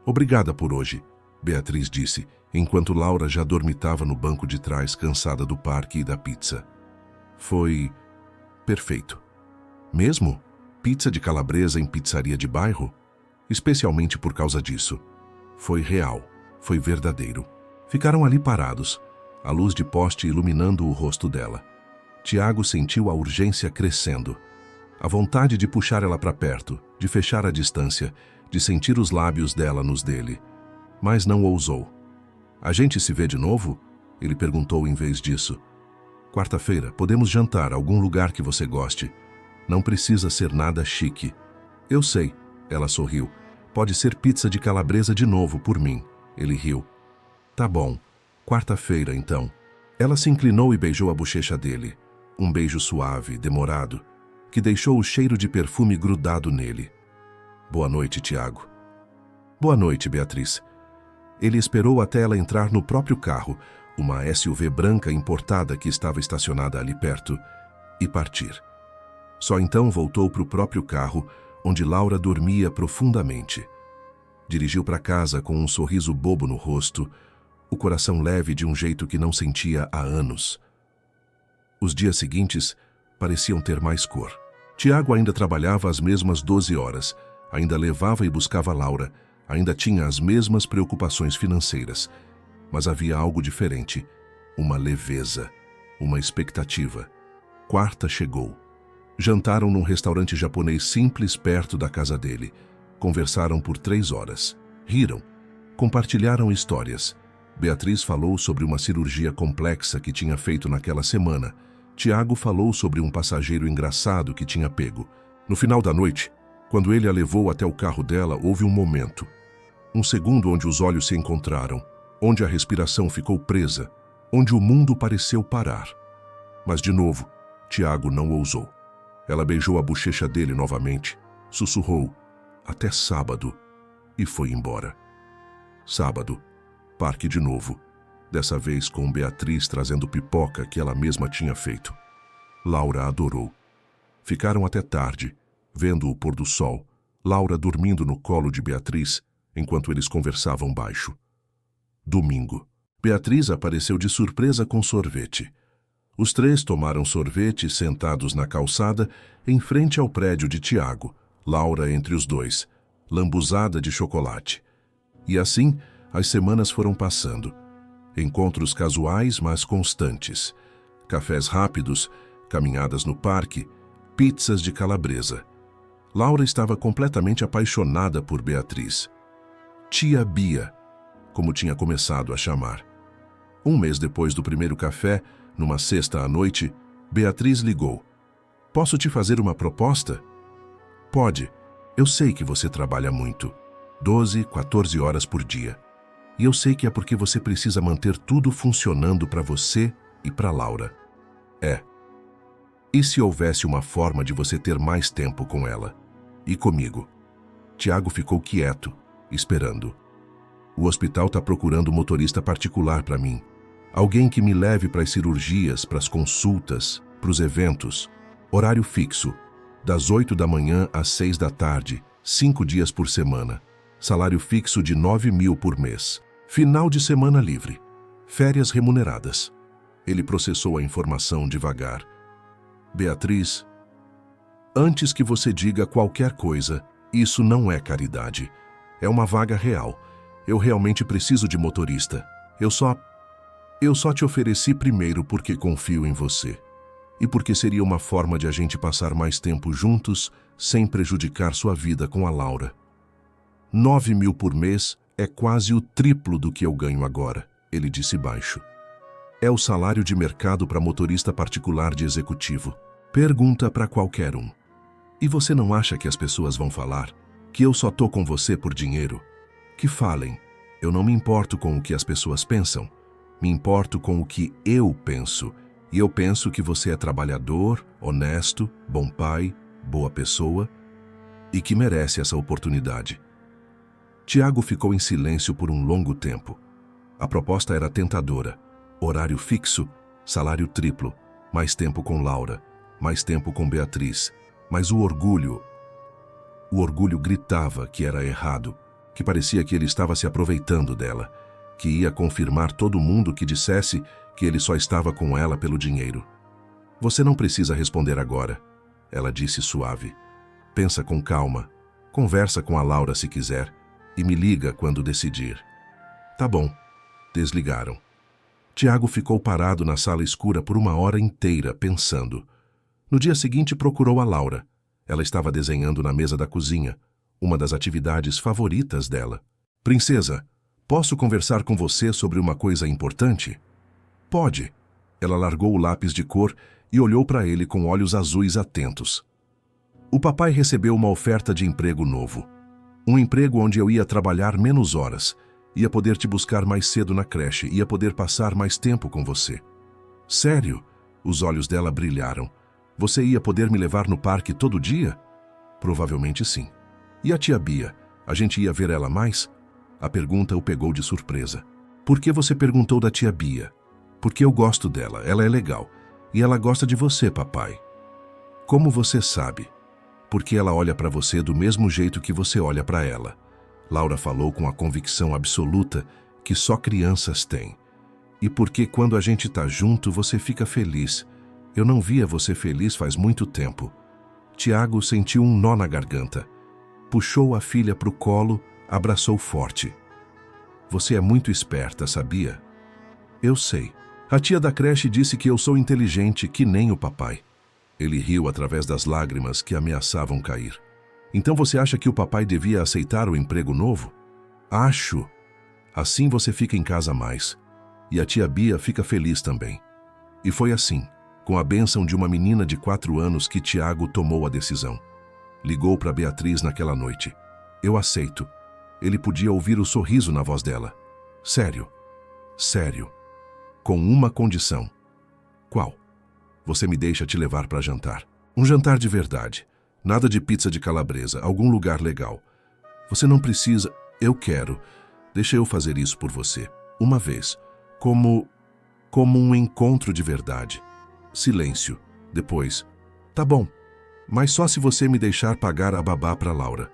Obrigada por hoje, Beatriz disse, enquanto Laura já dormitava no banco de trás, cansada do parque e da pizza. Foi perfeito. Mesmo? Pizza de calabresa em pizzaria de bairro? Especialmente por causa disso. Foi real, foi verdadeiro. Ficaram ali parados, a luz de poste iluminando o rosto dela. Tiago sentiu a urgência crescendo. A vontade de puxar ela para perto, de fechar a distância, de sentir os lábios dela nos dele. Mas não ousou. A gente se vê de novo? Ele perguntou em vez disso. Quarta-feira, podemos jantar, algum lugar que você goste. Não precisa ser nada chique. Eu sei, ela sorriu. Pode ser pizza de calabresa de novo por mim. Ele riu. Tá bom. Quarta-feira, então. Ela se inclinou e beijou a bochecha dele. Um beijo suave, demorado, que deixou o cheiro de perfume grudado nele. Boa noite, Tiago. Boa noite, Beatriz. Ele esperou até ela entrar no próprio carro, uma SUV branca importada que estava estacionada ali perto, e partir. Só então voltou para o próprio carro, onde Laura dormia profundamente. Dirigiu para casa com um sorriso bobo no rosto, o coração leve de um jeito que não sentia há anos. Os dias seguintes pareciam ter mais cor. Tiago ainda trabalhava as mesmas 12 horas, ainda levava e buscava Laura, ainda tinha as mesmas preocupações financeiras. Mas havia algo diferente, uma leveza, uma expectativa. Quarta chegou. Jantaram num restaurante japonês simples perto da casa dele. Conversaram por 3 horas. Riram. Compartilharam histórias. Beatriz falou sobre uma cirurgia complexa que tinha feito naquela semana. Tiago falou sobre um passageiro engraçado que tinha pego. No final da noite, quando ele a levou até o carro dela, houve um momento. Um segundo onde os olhos se encontraram, onde a respiração ficou presa, onde o mundo pareceu parar. Mas, de novo, Tiago não ousou. Ela beijou a bochecha dele novamente, sussurrou, até sábado, e foi embora. Sábado, parque de novo, dessa vez com Beatriz trazendo pipoca que ela mesma tinha feito. Laura adorou. Ficaram até tarde, vendo o pôr do sol, Laura dormindo no colo de Beatriz, enquanto eles conversavam baixo. Domingo. Beatriz apareceu de surpresa com sorvete. Os três tomaram sorvete sentados na calçada, em frente ao prédio de Tiago, Laura entre os dois, lambuzada de chocolate. E assim, as semanas foram passando. Encontros casuais, mas constantes. Cafés rápidos, caminhadas no parque, pizzas de calabresa. Laura estava completamente apaixonada por Beatriz. Tia Bia, como tinha começado a chamar. Um mês depois do primeiro café, numa sexta à noite, Beatriz ligou. Posso te fazer uma proposta? Pode. Eu sei que você trabalha muito. 12, 14 horas por dia. E eu sei que é porque você precisa manter tudo funcionando para você e para Laura. É. E se houvesse uma forma de você ter mais tempo com ela? E comigo? Tiago ficou quieto, esperando. O hospital está procurando motorista particular para mim. Alguém que me leve para as cirurgias, para as consultas, para os eventos. Horário fixo, das 8 da manhã às 6 da tarde, 5 dias por semana, salário fixo de 9.000 por mês, final de semana livre, férias remuneradas. Ele processou a informação devagar. Beatriz, antes que você diga qualquer coisa, isso não é caridade. É uma vaga real. Eu realmente preciso de motorista. Eu só te ofereci primeiro porque confio em você. E porque seria uma forma de a gente passar mais tempo juntos, sem prejudicar sua vida com a Laura. 9.000 por mês é quase o triplo do que eu ganho agora, ele disse baixo. É o salário de mercado para motorista particular de executivo. Pergunta para qualquer um. E você não acha que as pessoas vão falar que eu só tô com você por dinheiro? Que falem. Eu não me importo com o que as pessoas pensam. Me importo com o que eu penso. E eu penso que você é trabalhador, honesto, bom pai, boa pessoa e que merece essa oportunidade. Tiago ficou em silêncio por um longo tempo. A proposta era tentadora. Horário fixo, salário triplo, mais tempo com Laura, mais tempo com Beatriz. Mas o orgulho gritava que era errado, que parecia que ele estava se aproveitando dela, que ia confirmar todo mundo que dissesse que ele só estava com ela pelo dinheiro. Você não precisa responder agora, ela disse suave. Pensa com calma, conversa com a Laura se quiser e me liga quando decidir. Tá bom. Desligaram. Tiago ficou parado na sala escura por 1 hora inteira, pensando. No dia seguinte procurou a Laura. Ela estava desenhando na mesa da cozinha, uma das atividades favoritas dela. Princesa, posso conversar com você sobre uma coisa importante? Pode. Ela largou o lápis de cor e olhou para ele com olhos azuis atentos. O papai recebeu uma oferta de emprego novo. Um emprego onde eu ia trabalhar menos horas, ia poder te buscar mais cedo na creche, ia poder passar mais tempo com você. Sério? Os olhos dela brilharam. Você ia poder me levar no parque todo dia? Provavelmente sim. E a tia Bia? A gente ia ver ela mais? A pergunta o pegou de surpresa. Por que você perguntou da tia Bia? Porque eu gosto dela, ela é legal. E ela gosta de você, papai. Como você sabe? Porque ela olha para você do mesmo jeito que você olha para ela. Laura falou com a convicção absoluta que só crianças têm. E porque quando a gente tá junto, você fica feliz. Eu não via você feliz faz muito tempo. Tiago sentiu um nó na garganta. Puxou a filha para o colo, abraçou forte. Você é muito esperta, sabia? Eu sei. A tia da creche disse que eu sou inteligente, que nem o papai. Ele riu através das lágrimas que ameaçavam cair. Então você acha que o papai devia aceitar o emprego novo? Acho. Assim você fica em casa mais. E a tia Bia fica feliz também. E foi assim, com a bênção de uma menina de 4 anos, que Tiago tomou a decisão. Ligou para Beatriz naquela noite. Eu aceito. Ele podia ouvir o sorriso na voz dela. Sério. Sério. Com uma condição. Qual? Você me deixa te levar para jantar. Um jantar de verdade. Nada de pizza de calabresa, algum lugar legal. Você não precisa... Eu quero. Deixa eu fazer isso por você. Uma vez. Como um encontro de verdade. Silêncio. Depois. Tá bom. Mas só se você me deixar pagar a babá para Laura.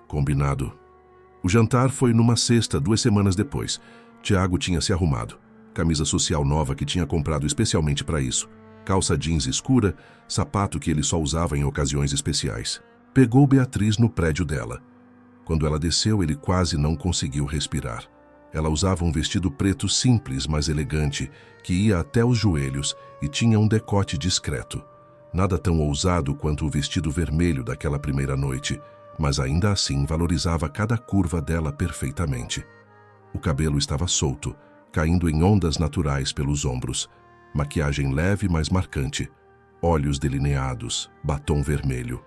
Combinado. O jantar foi numa sexta, 2 semanas depois. Tiago tinha se arrumado. Camisa social nova que tinha comprado especialmente para isso. Calça jeans escura, sapato que ele só usava em ocasiões especiais. Pegou Beatriz no prédio dela. Quando ela desceu, ele quase não conseguiu respirar. Ela usava um vestido preto simples, mas elegante, que ia até os joelhos e tinha um decote discreto. Nada tão ousado quanto o vestido vermelho daquela primeira noite, mas ainda assim valorizava cada curva dela perfeitamente. O cabelo estava solto, caindo em ondas naturais pelos ombros. Maquiagem leve, mas marcante. Olhos delineados, batom vermelho.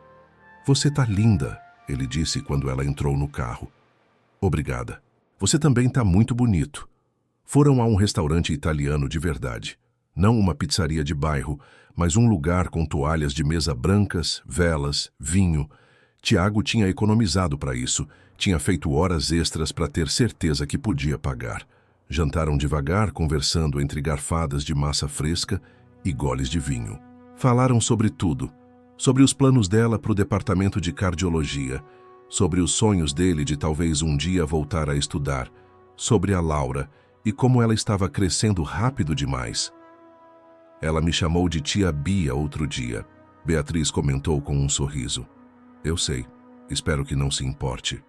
Você tá linda, ele disse quando ela entrou no carro. Obrigada. Você também tá muito bonito. Foram a um restaurante italiano de verdade. Não uma pizzaria de bairro, mas um lugar com toalhas de mesa brancas, velas, vinho. Tiago tinha economizado para isso. Tinha feito horas extras para ter certeza que podia pagar. Jantaram devagar, conversando entre garfadas de massa fresca e goles de vinho. Falaram sobre tudo. Sobre os planos dela para o departamento de cardiologia, sobre os sonhos dele de talvez um dia voltar a estudar, sobre a Laura e como ela estava crescendo rápido demais. Ela me chamou de tia Bia outro dia. Beatriz comentou com um sorriso. Eu sei, espero que não se importe.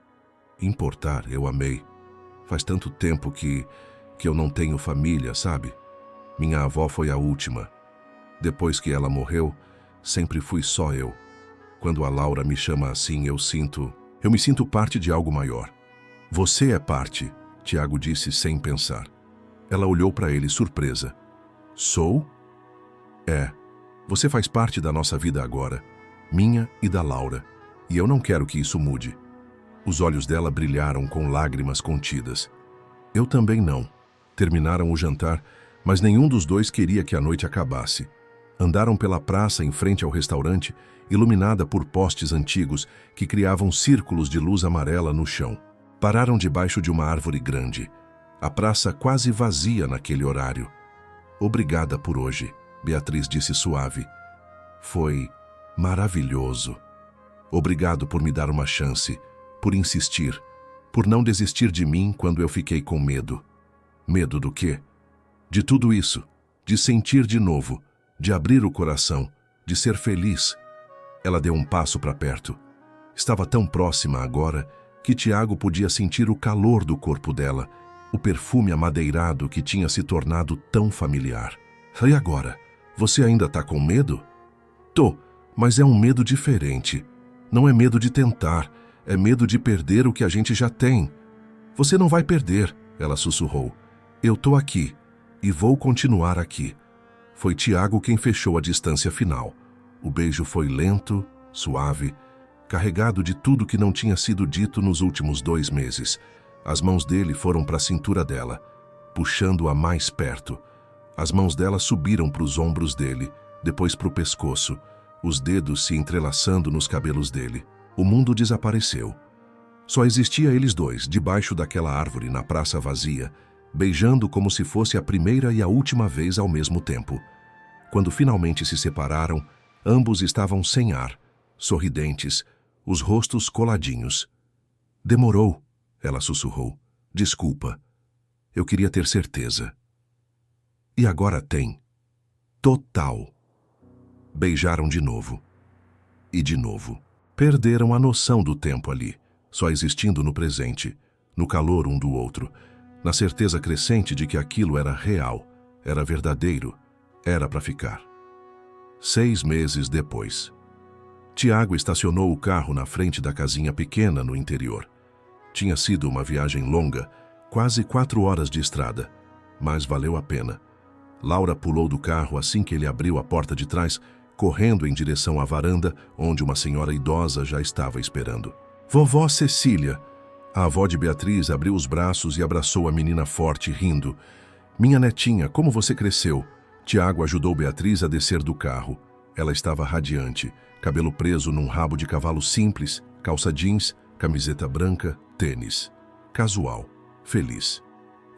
Importar, eu amei. Faz tanto tempo que eu não tenho família, sabe? Minha avó foi a última. Depois que ela morreu, sempre fui só eu. Quando a Laura me chama assim, eu me sinto parte de algo maior. Você é parte, Tiago disse sem pensar. Ela olhou para ele surpresa. Sou? É. Você faz parte da nossa vida agora, minha e da Laura, e eu não quero que isso mude. Os olhos dela brilharam com lágrimas contidas. Eu também não. Terminaram o jantar, mas nenhum dos dois queria que a noite acabasse. Andaram pela praça em frente ao restaurante, iluminada por postes antigos que criavam círculos de luz amarela no chão. Pararam debaixo de uma árvore grande. A praça quase vazia naquele horário. Obrigada por hoje, Beatriz disse suave. Foi maravilhoso. Obrigado por me dar uma chance, por insistir, por não desistir de mim quando eu fiquei com medo. Medo do quê? De tudo isso, de sentir de novo, de abrir o coração, de ser feliz. Ela deu um passo para perto. Estava tão próxima agora que Tiago podia sentir o calor do corpo dela, o perfume amadeirado que tinha se tornado tão familiar. E agora? Você ainda tá com medo? Tô, mas é um medo diferente. Não é medo de tentar, é medo de perder o que a gente já tem. Você não vai perder, ela sussurrou. Eu tô aqui, e vou continuar aqui. Foi Tiago quem fechou a distância final. O beijo foi lento, suave, carregado de tudo que não tinha sido dito nos últimos 2 meses. As mãos dele foram para a cintura dela, puxando-a mais perto. As mãos dela subiram para os ombros dele, depois para o pescoço, os dedos se entrelaçando nos cabelos dele. O mundo desapareceu. Só existia eles dois, debaixo daquela árvore na praça vazia, beijando como se fosse a primeira e a última vez ao mesmo tempo. Quando finalmente se separaram, ambos estavam sem ar, sorridentes, os rostos coladinhos. Demorou, ela sussurrou. Desculpa. Eu queria ter certeza. E agora tem. Total. Beijaram de novo. E de novo. Perderam a noção do tempo ali, só existindo no presente, no calor um do outro, na certeza crescente de que aquilo era real, era verdadeiro, era para ficar. 6 meses depois. Tiago estacionou o carro na frente da casinha pequena no interior. Tinha sido uma viagem longa, quase 4 horas de estrada, mas valeu a pena. Laura pulou do carro assim que ele abriu a porta de trás, correndo em direção à varanda, onde uma senhora idosa já estava esperando. Vovó Cecília! A avó de Beatriz abriu os braços e abraçou a menina forte, rindo. Minha netinha, como você cresceu? Tiago ajudou Beatriz a descer do carro. Ela estava radiante, cabelo preso num rabo de cavalo simples, calça jeans, camiseta branca, tênis. Casual, feliz.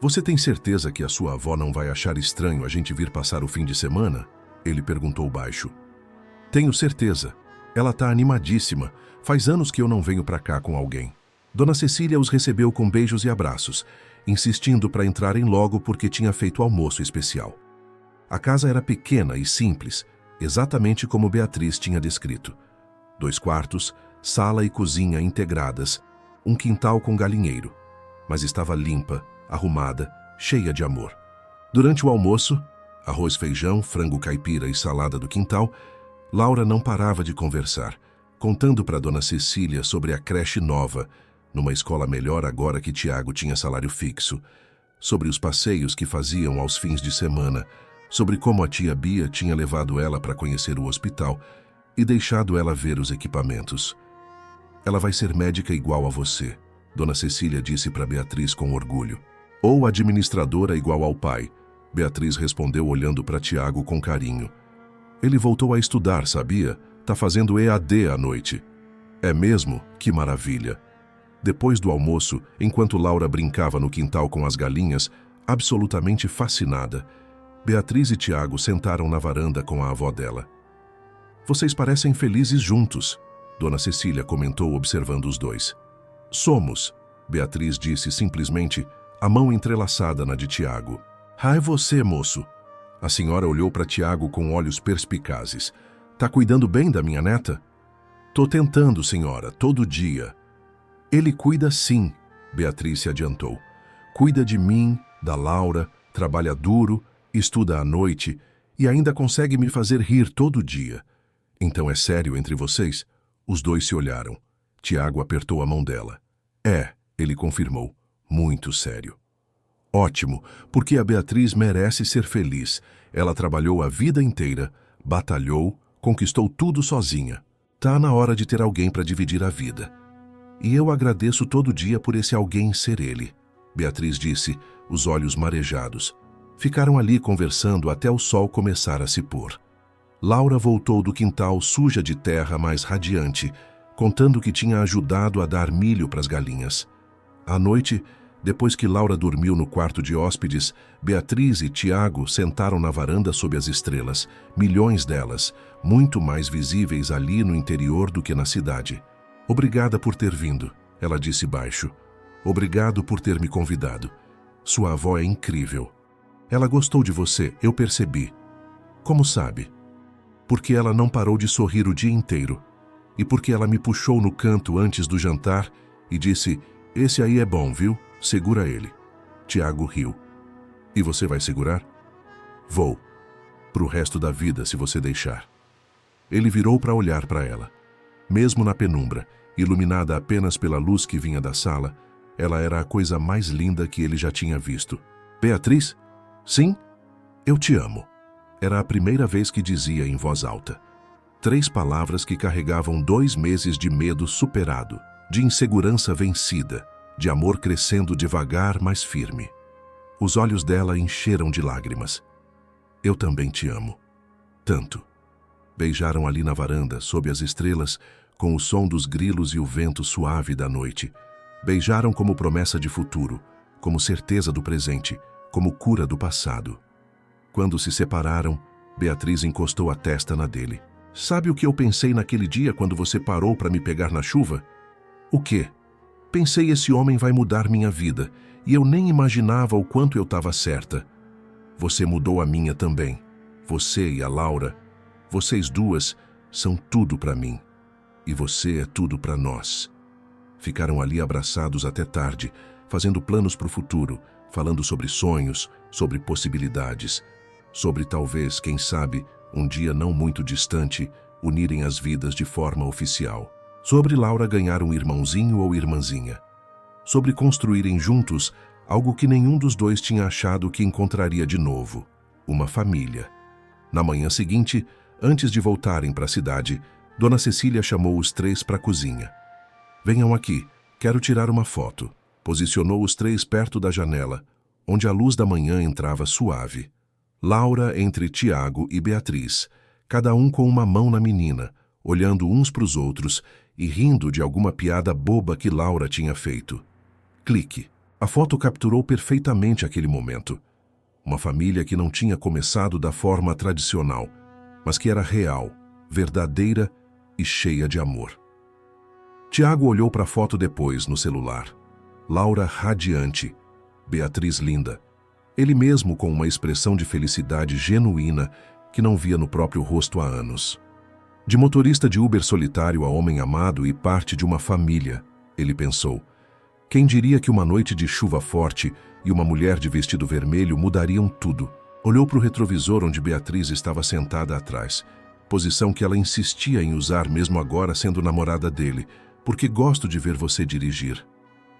Você tem certeza que a sua avó não vai achar estranho a gente vir passar o fim de semana? Ele perguntou baixo. Tenho certeza. Ela tá animadíssima. Faz anos que eu não venho pra cá com alguém. Dona Cecília os recebeu com beijos e abraços, insistindo para entrarem logo porque tinha feito almoço especial. A casa era pequena e simples, exatamente como Beatriz tinha descrito. 2 quartos, sala e cozinha integradas, um quintal com galinheiro. Mas estava limpa, arrumada, cheia de amor. Durante o almoço, arroz, feijão, frango caipira e salada do quintal, Laura não parava de conversar, contando para Dona Cecília sobre a creche nova, numa escola melhor agora que Tiago tinha salário fixo, sobre os passeios que faziam aos fins de semana, sobre como a tia Bia tinha levado ela para conhecer o hospital e deixado ela ver os equipamentos. Ela vai ser médica igual a você, Dona Cecília disse para Beatriz com orgulho. Ou administradora igual ao pai, Beatriz respondeu olhando para Tiago com carinho. Ele voltou a estudar, sabia? Tá fazendo EAD à noite. É mesmo? Que maravilha! Depois do almoço, enquanto Laura brincava no quintal com as galinhas, absolutamente fascinada, Beatriz e Tiago sentaram na varanda com a avó dela. Vocês parecem felizes juntos. Dona Cecília comentou observando os dois. Somos, Beatriz disse simplesmente, a mão entrelaçada na de Tiago. Ah, é você, moço. A senhora olhou para Tiago com olhos perspicazes. Tá cuidando bem da minha neta? Tô tentando, senhora, todo dia. Ele cuida sim, Beatriz se adiantou. Cuida de mim, da Laura, trabalha duro, estuda à noite e ainda consegue me fazer rir todo dia. Então é sério entre vocês? Os dois se olharam. Tiago apertou a mão dela. É, ele confirmou, muito sério. Ótimo, porque a Beatriz merece ser feliz. Ela trabalhou a vida inteira, batalhou, conquistou tudo sozinha. Tá na hora de ter alguém para dividir a vida. E eu agradeço todo dia por esse alguém ser ele, Beatriz disse, os olhos marejados. Ficaram ali conversando até o sol começar a se pôr. Laura voltou do quintal suja de terra, mais radiante, contando que tinha ajudado a dar milho para as galinhas. À noite, depois que Laura dormiu no quarto de hóspedes, Beatriz e Tiago sentaram na varanda sob as estrelas, milhões delas, muito mais visíveis ali no interior do que na cidade. Obrigada por ter vindo, ela disse baixo. Obrigado por ter me convidado. Sua avó é incrível. Ela gostou de você, eu percebi. Como sabe? Porque ela não parou de sorrir o dia inteiro. E porque ela me puxou no canto antes do jantar e disse, esse aí é bom, viu? Segura ele. Tiago riu. E você vai segurar? Vou. Pro resto da vida, se você deixar. Ele virou para olhar para ela. Mesmo na penumbra, iluminada apenas pela luz que vinha da sala, ela era a coisa mais linda que ele já tinha visto. Beatriz? Sim? Eu te amo. Era a primeira vez que dizia em voz alta. 3 palavras que carregavam 2 meses de medo superado, de insegurança vencida, de amor crescendo devagar, mas firme. Os olhos dela encheram de lágrimas. Eu também te amo. Tanto. Beijaram ali na varanda, sob as estrelas, com o som dos grilos e o vento suave da noite. Beijaram como promessa de futuro, como certeza do presente, como cura do passado. Quando se separaram, Beatriz encostou a testa na dele. Sabe o que eu pensei naquele dia quando você parou para me pegar na chuva? O quê? Pensei, esse homem vai mudar minha vida, e eu nem imaginava o quanto eu estava certa. Você mudou a minha também. Você e a Laura, vocês duas, são tudo para mim. E você é tudo para nós. Ficaram ali abraçados até tarde, fazendo planos para o futuro, falando sobre sonhos, sobre possibilidades, sobre talvez, quem sabe, um dia não muito distante, unirem as vidas de forma oficial. Sobre Laura ganhar um irmãozinho ou irmãzinha. Sobre construírem juntos algo que nenhum dos dois tinha achado que encontraria de novo, uma família. Na manhã seguinte, antes de voltarem para a cidade, Dona Cecília chamou os 3 para a cozinha. Venham aqui, quero tirar uma foto. Posicionou os 3 perto da janela, onde a luz da manhã entrava suave. Laura entre Tiago e Beatriz, cada um com uma mão na menina, olhando uns para os outros e rindo de alguma piada boba que Laura tinha feito. Clique. A foto capturou perfeitamente aquele momento. Uma família que não tinha começado da forma tradicional, mas que era real, verdadeira e cheia de amor. Tiago olhou para a foto depois, no celular. Laura radiante, Beatriz linda. Ele mesmo com uma expressão de felicidade genuína que não via no próprio rosto há anos. De motorista de Uber solitário a homem amado e parte de uma família, ele pensou. Quem diria que uma noite de chuva forte e uma mulher de vestido vermelho mudariam tudo? Olhou para o retrovisor onde Beatriz estava sentada atrás, posição que ela insistia em usar mesmo agora sendo namorada dele, porque gosto de ver você dirigir.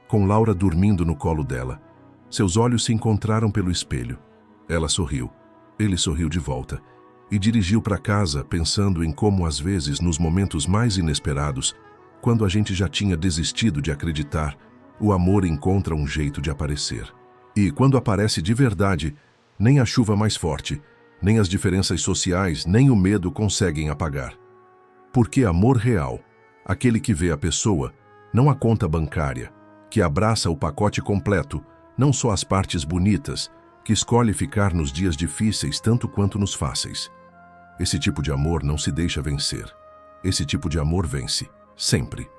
Com Laura dormindo no colo dela. Seus olhos se encontraram pelo espelho. Ela sorriu. Ele sorriu de volta. E dirigiu para casa pensando em como às vezes, nos momentos mais inesperados, quando a gente já tinha desistido de acreditar, o amor encontra um jeito de aparecer. E quando aparece de verdade, nem a chuva mais forte, nem as diferenças sociais, nem o medo conseguem apagar. Porque amor real, aquele que vê a pessoa, não a conta bancária, que abraça o pacote completo, não só as partes bonitas, que escolhe ficar nos dias difíceis tanto quanto nos fáceis. Esse tipo de amor não se deixa vencer. Esse tipo de amor vence, sempre.